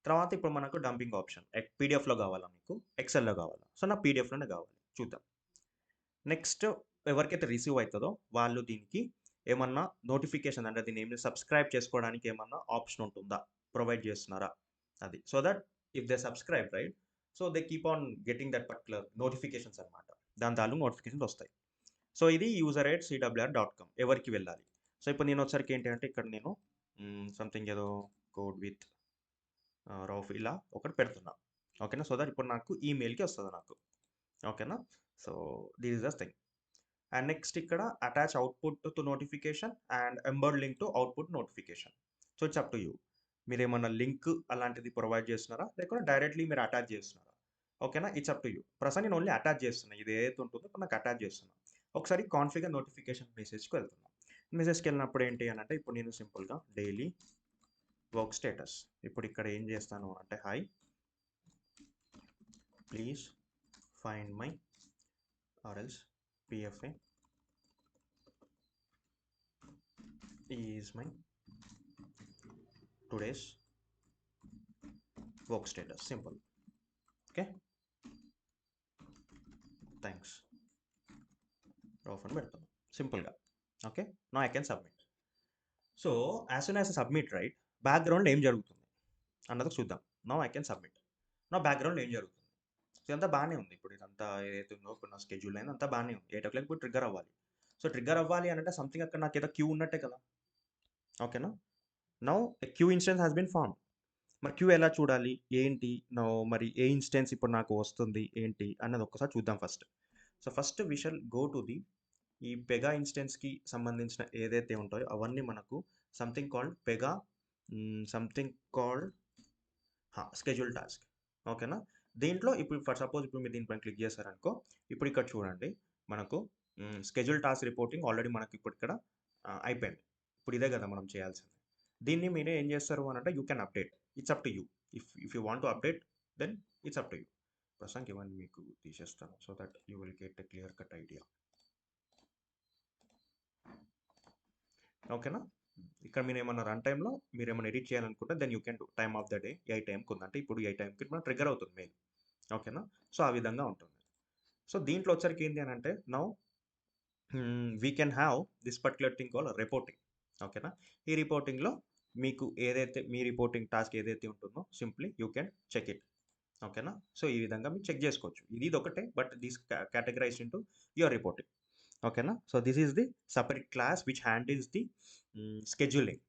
తర్వాత ఇప్పుడు మనకు డంపింగ్ ఆప్షన్, పీడిఎఫ్లో కావాలా మీకు, ఎక్సెల్లో కావాలా, సో నా పీడిఎఫ్లోనే కావాలి, చూద్దాం. నెక్స్ట్ ఎవరికైతే రిసీవ్ అవుతుందో వాళ్ళు దీనికి ఏమన్నా నోటిఫికేషన్ అంటే దీన్ని ఏమైనా సబ్స్క్రైబ్ చేసుకోవడానికి ఏమన్నా ఆప్షన్ ఉంటుందా, ప్రొవైడ్ చేస్తున్నారా అది. So that if they subscribe right, so they keep on getting that particular notifications అనమాట. దాని తాలూకు నోటిఫికేషన్స్ వస్తాయి. సో ఇది user@cwr.com ఎవరికి వెళ్ళాలి. సో ఇప్పుడు నేను వచ్చరికి ఏంటి అంటే ఇక్కడ నేను సంథింగ్ ఏదో కోడ్ విత్ రౌఫ్ ఇలా ఒకటి పెడుతున్నా. ఓకేనా, సో దట్ ఇప్పుడు నాకు ఈమెయిల్కి వస్తుంది నాకు. ఓకేనా, so this is the thing. And next ఇక్కడ attach output to notification and embed link to output notification. So it's up to you, మీరు ఏమన్నా లింక్ అలాంటిది ప్రొవైడ్ చేస్తున్నారా, లేకుంటే డైరెక్ట్లీ మీరు అటాచ్ చేస్తున్నారా. ఓకేనా, ఇట్స్ అప్ టు యూ. ప్రస్తుతం నేను ఓన్లీ అటాచ్ చేస్తున్నా, ఇది ఏదైతే ఉంటుందో ఇప్పుడు నాకు అటాచ్ చేస్తున్నా. ఒకసారి కాన్ఫిగర్ నోటిఫికేషన్ మెసేజ్కి వెళ్తున్నా. మెసేజ్కి వెళ్ళినప్పుడు ఏంటి అని అంటే ఇప్పుడు నేను సింపుల్గా డైలీ వర్క్ స్టేటస్, ఇప్పుడు ఇక్కడ ఏం చేస్తాను అంటే hi please find my RLs PFA is my today's work status, simple. Okay, thanks Rauf అని పెడుతున్నాం సింపుల్గా. Okay, no I can submit. So as soon as submit right, background ఏం జరుగుతుంది అన్నది చూద్దాం. No I can submit. నా బ్యాక్గ్రౌండ్ ఏం జరుగుతుంది, ఇదంతా బాగానే ఉంది. ఇప్పుడు ఇదంతా ఏదైతే ఉందో ఇప్పుడు నా స్కెడ్యూల్ అయింది అంతా బాగానే ఉంది. 8 o'clock ఇప్పుడు ట్రిగ్గర్ అవ్వాలి. సో ట్రిగ్గర్ అవ్వాలి అని అంటే సంథింగ్ అక్కడ నాకు ఏదో క్యూ ఉన్నట్టే కదా. ఓకేనా, now queue instance has been form. మరి క్యూ ఎలా చూడాలి ఏంటి, నో మరి ఏ ఇన్స్టెన్స్ ఇప్పుడు నాకు వస్తుంది ఏంటి అన్నది ఒక్కసారి చూద్దాం first. So first we shall go to the ఈ పెగా ఇన్స్టెన్స్కి సంబంధించిన ఏదైతే ఉంటాయో అవన్నీ మనకు something called Pega, something called schedule task. ఓకేనా, దీంట్లో ఇప్పుడు ఫర్ సపోజ్ ఇప్పుడు మీరు దీనిపైన క్లిక్ చేశారనుకో, ఇప్పుడు ఇక్కడ చూడండి మనకు స్కెడ్యూల్ టాస్క్ రిపోర్టింగ్ ఆల్రెడీ మనకి ఇప్పుడు ఇక్కడ అయిపోయింది. ఇప్పుడు ఇదే కదా మనం చేయాల్సింది. దీన్ని మీరే ఏం చేస్తారు అని అంటే you can update, it's up to you. If you want to update then it's up to you. ప్రస్తుతానికి ఇవన్నీ మీకు తీసేస్తాను so that you will get a clear cut idea. ఓకేనా, ఇక్కడ మీరు ఏమన్నా రన్ టైంలో మీరు ఏమైనా ఎడిట్ చేయాలనుకుంటే then you can do. Time of the day 8 AMకి ఉంది అంటే ఇప్పుడు 8 AMకి మనం ట్రిగ్గర్ అవుతుంది మెయిల్. ఓకేనా, సో ఆ విధంగా ఉంటుంది. సో దీంట్లో వచ్చరికి ఏంటి అని అంటే now we can have this particular thing call reporting. ఓకేనా, ఈ రిపోర్టింగ్లో మీకు ఏదైతే మీ రిపోర్టింగ్ టాస్క్ ఏదైతే ఉంటుందో simply you can check it. ఓకేనా, సో ఈ విధంగా మీరు చెక్ చేసుకోవచ్చు. ఇది ఒకటే but this categorize into your reporting. ఓకేనా, so this is the separate class which handles the scheduling.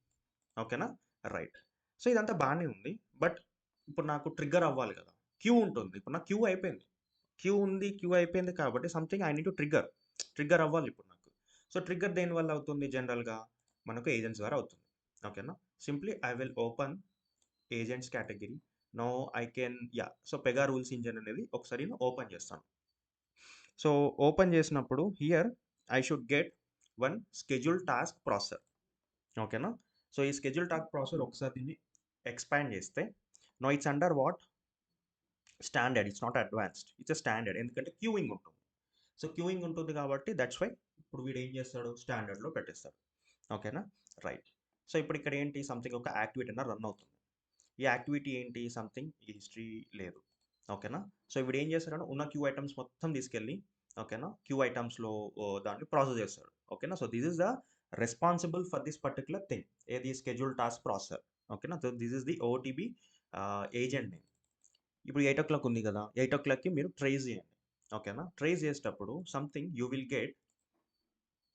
ఓకేనా, రైట్. సో ఇదంతా బాగానే ఉంది బట్ ఇప్పుడు నాకు ట్రిగ్గర్ అవ్వాలి కదా, క్యూ ఉంటుంది. ఇప్పుడు నాకు క్యూ అయిపోయింది, క్యూ అయిపోయింది కాబట్టి something I need to trigger అవ్వాలి ఇప్పుడు నాకు. సో ట్రిగ్గర్ దేని వల్ల అవుతుంది, జనరల్గా మనకు ఏజెంట్స్ ద్వారా అవుతుంది. ఓకేనా, simply I will open agents category. No I can so Pega rules engine అనేది ఒకసారి నేను ఓపెన్ చేస్తాను. సో ఓపెన్ చేసినప్పుడు here I should get one schedule task processor. ఓకేనా, సో ఈ స్కెడ్యూల్ టాస్క్ ప్రాసెసర్ ఒకసారి దీన్ని ఎక్స్పాండ్ చేస్తే no it's under what standard, it's not advanced, it's standard. ఎందుకంటే క్యూయింగ్ ఉంటుంది. సో క్యూయింగ్ ఉంటుంది కాబట్టి దట్స్ వై ఇప్పుడు వీడు ఏం చేస్తాడు, స్టాండర్డ్లో పెట్టేస్తాడు. ఓకేనా, రైట్. సో ఇప్పుడు ఇక్కడ ఏంటి సంథింగ్ ఒక యాక్టివిటీ అన్న రన్ అవుతుంది. ఈ యాక్టివిటీ ఏంటి సంథింగ్ ఈ హిస్టరీ లేదు. ఓకేనా, సో వీడు ఏం చేస్తాడు, ఉన్న క్యూ ఐటమ్స్ మొత్తం తీసుకెళ్ళి ఓకేనా క్యూ ఐటమ్స్లో దాన్ని ప్రాసెస్ చేస్తాడు. ఓకేనా, so this is the responsible for this particular thing, ఏది స్కెడ్యూల్ టాస్క్ ప్రాసెసర్. ఓకేనా, so this is the OTB agent name. ఇప్పుడు 8 o'clock ఉంది కదా, 8 o'clockకి మీరు ట్రేస్ చేయండి. ఓకేనా, ట్రేస్ చేసేటప్పుడు something you will get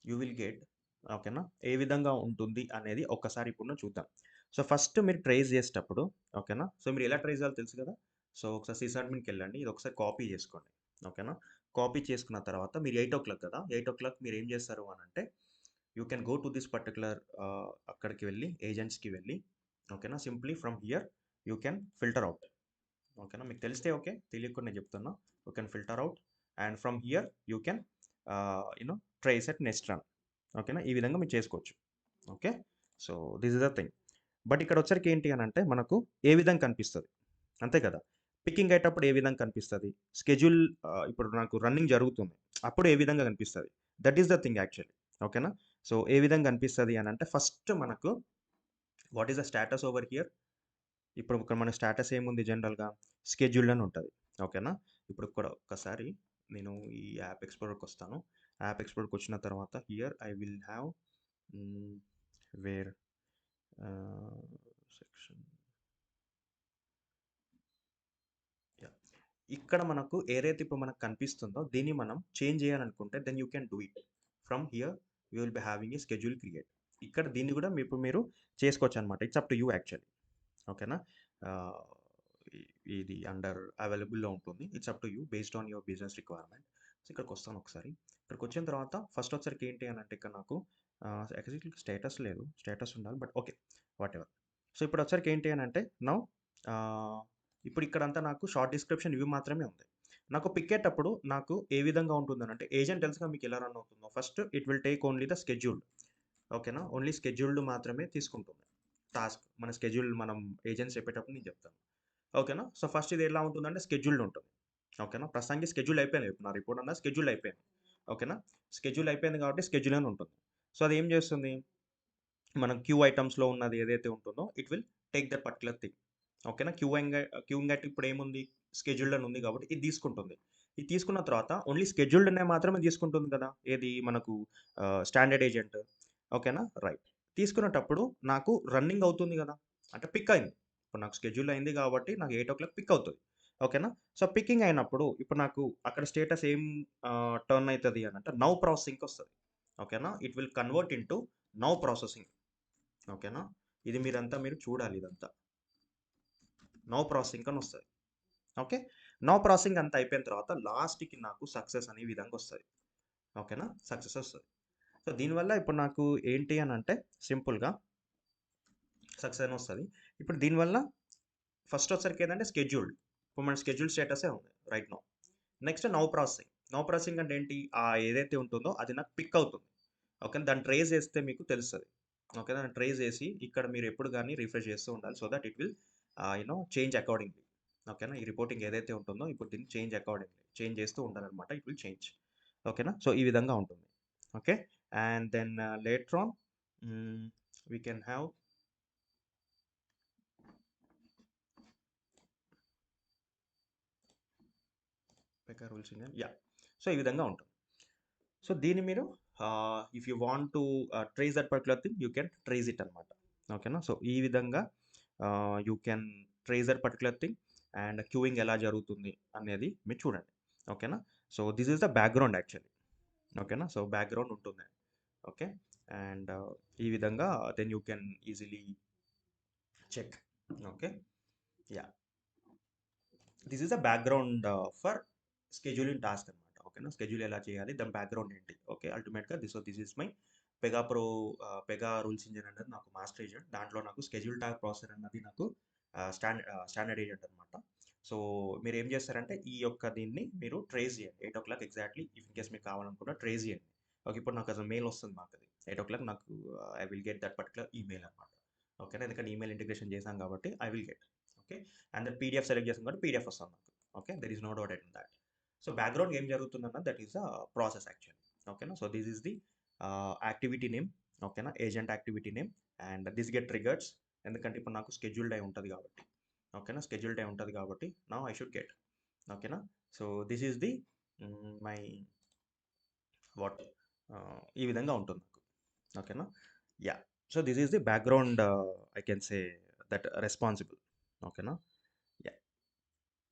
you will get. ఓకేనా? ఏ విధంగా ఉంటుంది అనేది ఒక్కసారి ఇప్పుడు చూద్దాం. సో, ఫస్ట్ మీరు ట్రేస్ చేసేటప్పుడు ఓకేనా? సో, మీరు ఎలా ట్రేస్ చేయాలో తెలుసు కదా! సో, ఒకసారి సిస్అడ్మిన్‌కి వెళ్ళండి. ఇది ఒకసారి కాపీ చేసుకోండి. ఓకేనా? కాపీ చేసుకున్న తర్వాత మీరు 8:00 కదా! 8:00 మీరు ఏం చేస్తారు అనంటే, you can go to this particular అక్కడికి వెళ్ళి ఏజెంట్స్‌కి వెళ్ళి ఓకేనా? Simply from here you can filter out. ఓకేనా? మీకు తెలిస్తే ఓకే. తెలియకుండా నేను చెప్తున్నా. You can filter out and from here you can trace at next run. ఓకేనా? ఈ విధంగా మీరు చేసుకోవచ్చు. Okay. So, this is the thing. But ఇక్కడ వచ్చరికి ఏంటి అని అంటే మనకు ఏ విధంగా కనిపిస్తుంది అంతే కదా? పికింగ్ అయ్యేటప్పుడు ఏ విధంగా కనిపిస్తుంది, స్కెడ్యూల్ ఇప్పుడు నాకు రన్నింగ్ జరుగుతుంది అప్పుడు ఏ విధంగా కనిపిస్తుంది, that is the thing actually. ఓకేనా? సో ఏ విధంగా కనిపిస్తుంది అని అంటే ఫస్ట్ మనకు what is the status over here. ఇప్పుడు ఇక్కడ మన స్టేటస్ ఏముంది జనరల్గా స్కెడ్యూల్ అని ఉంటుంది. ఓకేనా? ఇప్పుడు ఇక్కడ ఒక్కసారి నేను ఈ యాప్ ఎక్స్ప్లోర్కి వస్తాను. యాప్ ఎక్స్ప్లోర్కి వచ్చిన తర్వాత here I will have where section. ఇక్కడ మనకు ఏదైతే ఇప్పుడు మనకు కనిపిస్తుందో దీన్ని మనం చేంజ్ చేయాలనుకుంటే then you can do it from here. You will be having a schedule create. ఇక్కడ దీన్ని కూడా ఇప్పుడు మీరు చేసుకోవచ్చు అనమాట. It's up to you actually. ఓకేనా? ఆహ్, ఇది అండర్ అవైలబుల్‌లో ఉంటుంది. It's up to you based on your business requirement. So, ఇక్కడికొస్తాను ఒకసారి. ఇక్కడికొచ్చిన తర్వాత ఫస్ట్ వచ్చరికి ఏంటి అనంటే ఇక్కడ నాకు ఎగ్జాక్ట్‌లీ స్టేటస్ లేదు. స్టేటస్ ఉండాలి. But okay. వాటెవర్. సో, ఇప్పుడు వచ్చరికి ఏంటి అనంటే నౌ ఆహ్, ఇప్పుడు ఇక్కడంతా నాకు షార్ట్ డిస్క్రిప్షన్ ఇవి మాత్రమే ఉంది. నాకు పిక్కేటప్పుడు నాకు ఏ విధంగా ఉంటుందనంటే ఏజెంట్ తెలుసుగా మీకు ఎలా రన్ అవుతుందో. First it will take only the scheduled. ఓకేనా? ఓన్లీ స్కెడ్యూల్డ్ మాత్రమే తీసుకుంటుంది. టాస్క్ మన స్కెడ్యూల్ మనం ఏజెంట్స్ చెప్పేటప్పుడు నేను చెప్తాను. ఓకేనా? సో, ఫస్ట్ ఇది ఎలా ఉంటుందంటే స్కెడ్యూల్డ్ ఉంటుంది. ఓకేనా? ప్రస్తుతానికి స్కెడ్యూల్ అయిపోయింది. ఇప్పుడు నా రిపోర్ట్ అన్నది స్కెడ్యూల్ అయిపోయింది. ఓకేనా? స్కెడ్యూల్ అయిపోయింది కాబట్టి స్కెడ్యూల్ అని ఉంటుంది. సో, అదేం చేస్తుంది? మనం క్యూ ఐటమ్స్‌లో ఉన్నది ఏదైతే ఉంటుందో it will take that particular thing. ఓకేనా? క్యూయింగ్ అయితే ఇప్పుడు ఏముంది? స్కెడ్యూల్డ్ అని ఉంది కాబట్టి ఇది తీసుకుంటుంది. ఇది తీసుకున్న తర్వాత ఓన్లీ స్కెడ్యూల్డ్‌నే మాత్రమే తీసుకుంటుంది కదా! ఏది మనకు స్టాండర్డ్ ఏజెంట్. ఓకేనా? రైట్. తీసుకునేటప్పుడు నాకు రన్నింగ్ అవుతుంది కదా! అంటే పిక్ అయింది. ఇప్పుడు నాకు షెడ్యూల్ అయింది కాబట్టి నాకు 8:00 పిక్ అవుతది. ఓకేనా? సో, పికింగ్ అయినప్పుడు ఇప్పుడు నాకు అక్కడ స్టేటస్ ఏం టర్న్ అయితది అనంటే నౌ ప్రాసెసింగ్‌కొస్తది. ఓకేనా? It will convert into now processing. ఓకేనా? ఇది మీరు చూడాలి ఇదంతా. నౌ ప్రాసెసింగ్ అని వస్తది. ఓకే. నౌ ప్రాసెసింగ్ అంతా అయిపోయిన తర్వాత లాస్ట్‌కి నాకు సక్సెస్ అనే విధంగా వస్తది. ఓకేనా? సక్సెస్ వస్తది. సో, దీనివల్ల ఇప్పుడు నాకు ఏంటి అనంటే సింపుల్‌గా సక్సెస్ అని వస్తది. ఇప్పుడు దీనివల్ల ఫస్ట్ వచ్చరికి ఏందంటే స్కెడ్యూల్డ్. ఇప్పుడు మన స్కెడ్యూల్ స్టేటసే ఉంది right now. Next now processing. Now processing అంటే ఏంటి? ఏదైతే ఉంటుందో అది నాకు పిక్ అవుతుంది. ఓకేనా? దాన్ని ట్రేస్ చేస్తే మీకు తెలుస్తది. ఓకేనా? దాన్ని ట్రేస్ చేసి ఇక్కడ మీరు ఎప్పుడు గాని రిఫ్రెష్ చేస్తూ ఉండాలి. So that it will change accordingly. ఓకేనా? ఈ రిపోర్టింగ్ ఏదైతే ఉంటుందో ఇప్పుడు దీన్ని చేంజ్ అకార్డింగ్‌లీ. చేంజ్ చేస్తూ ఉండాలన్నమాట. It will change. ఓకేనా? సో, ఈ విధంగా ఉంటుంది. Okay. And then later on hmm, we can have Pega rules engine so, ఈ విధంగా ఉంటుంది. సో, దీన్ని మీరు if you want to trace that particular thing you can trace it అనమాట. ఓకేనా? సో, ఈ విధంగా you can trace that particular thing and queuing ఎలా జరుగుతుంది అనేది మీరు చూడండి. ఓకేనా? So, this is the background actually. ఓకేనా? సో, బ్యాక్‌గ్రౌండ్ ఉంటుంది. ఓకే. అండ్ ఈ విధంగా then you can easily check. Okay. Yeah! This is the background for scheduling task అనమాట. ఓకేనా? స్కెడ్యూల్ ఎలా చేయాలి? దాని బ్యాక్‌గ్రౌండ్ ఏంటి? ఓకే. అల్టిమేట్‌గా this is my Pega pro Pega rules engine అనేది నాకు మాస్టర్ ఏజెంట్. దాంట్లో నాకు స్కెడ్యూల్ టాస్క్ ప్రాసెసర్ అన్నది నాకు స్టాండర్డ్ ఏజెంట్ అనమాట. సో, మీరేం చేస్తారంటే ఈ యొక్క దీన్ని మీరు ట్రేస్ చేయండి. 8:00 ఎగ్జాక్ట్‌లీ ఇఫ్ ఇన్ కేస్ మీకు కావాలనుకుంటే ట్రేస్ చేయండి. ఓకే. ఇప్పుడు నాకు అసలు మెయిల్ వస్తుంది మాకది. 8:00 నాకు I will get that particular email అనమాట. ఓకేనా? ఎందుకంటే ఈమెయిల్ ఇంటిగ్రేషన్ చేశాం కాబట్టి I will get. Okay. And then PDF select చేసాం కాబట్టి పీడీఎఫ్ వస్తుంది నాకు. Okay. There is no doubt in that. So, background ఏం జరుగుతుందన్న that is the process actually. ఓకేనా? So, this is the activity name. ఓకేనా? Agent activity name and this get triggers. ఎందుకంటే ఇప్పుడు నాకు స్కెడ్యూల్డ్ అయి ఉంటది కాబట్టి. ఓకేనా? స్కెడ్యూల్డ్ అయి ఉంటది కాబట్టి నౌ ఐ షుడ్ గెట్. ఓకేనా? So, this is the my what ఈ విధంగా ఉంటుంది నాకు. ఓకేనా? Yeah! So, this is the background I can say that responsible. ఓకేనా? Yeah!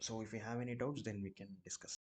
So, if you have any doubts then we can discuss.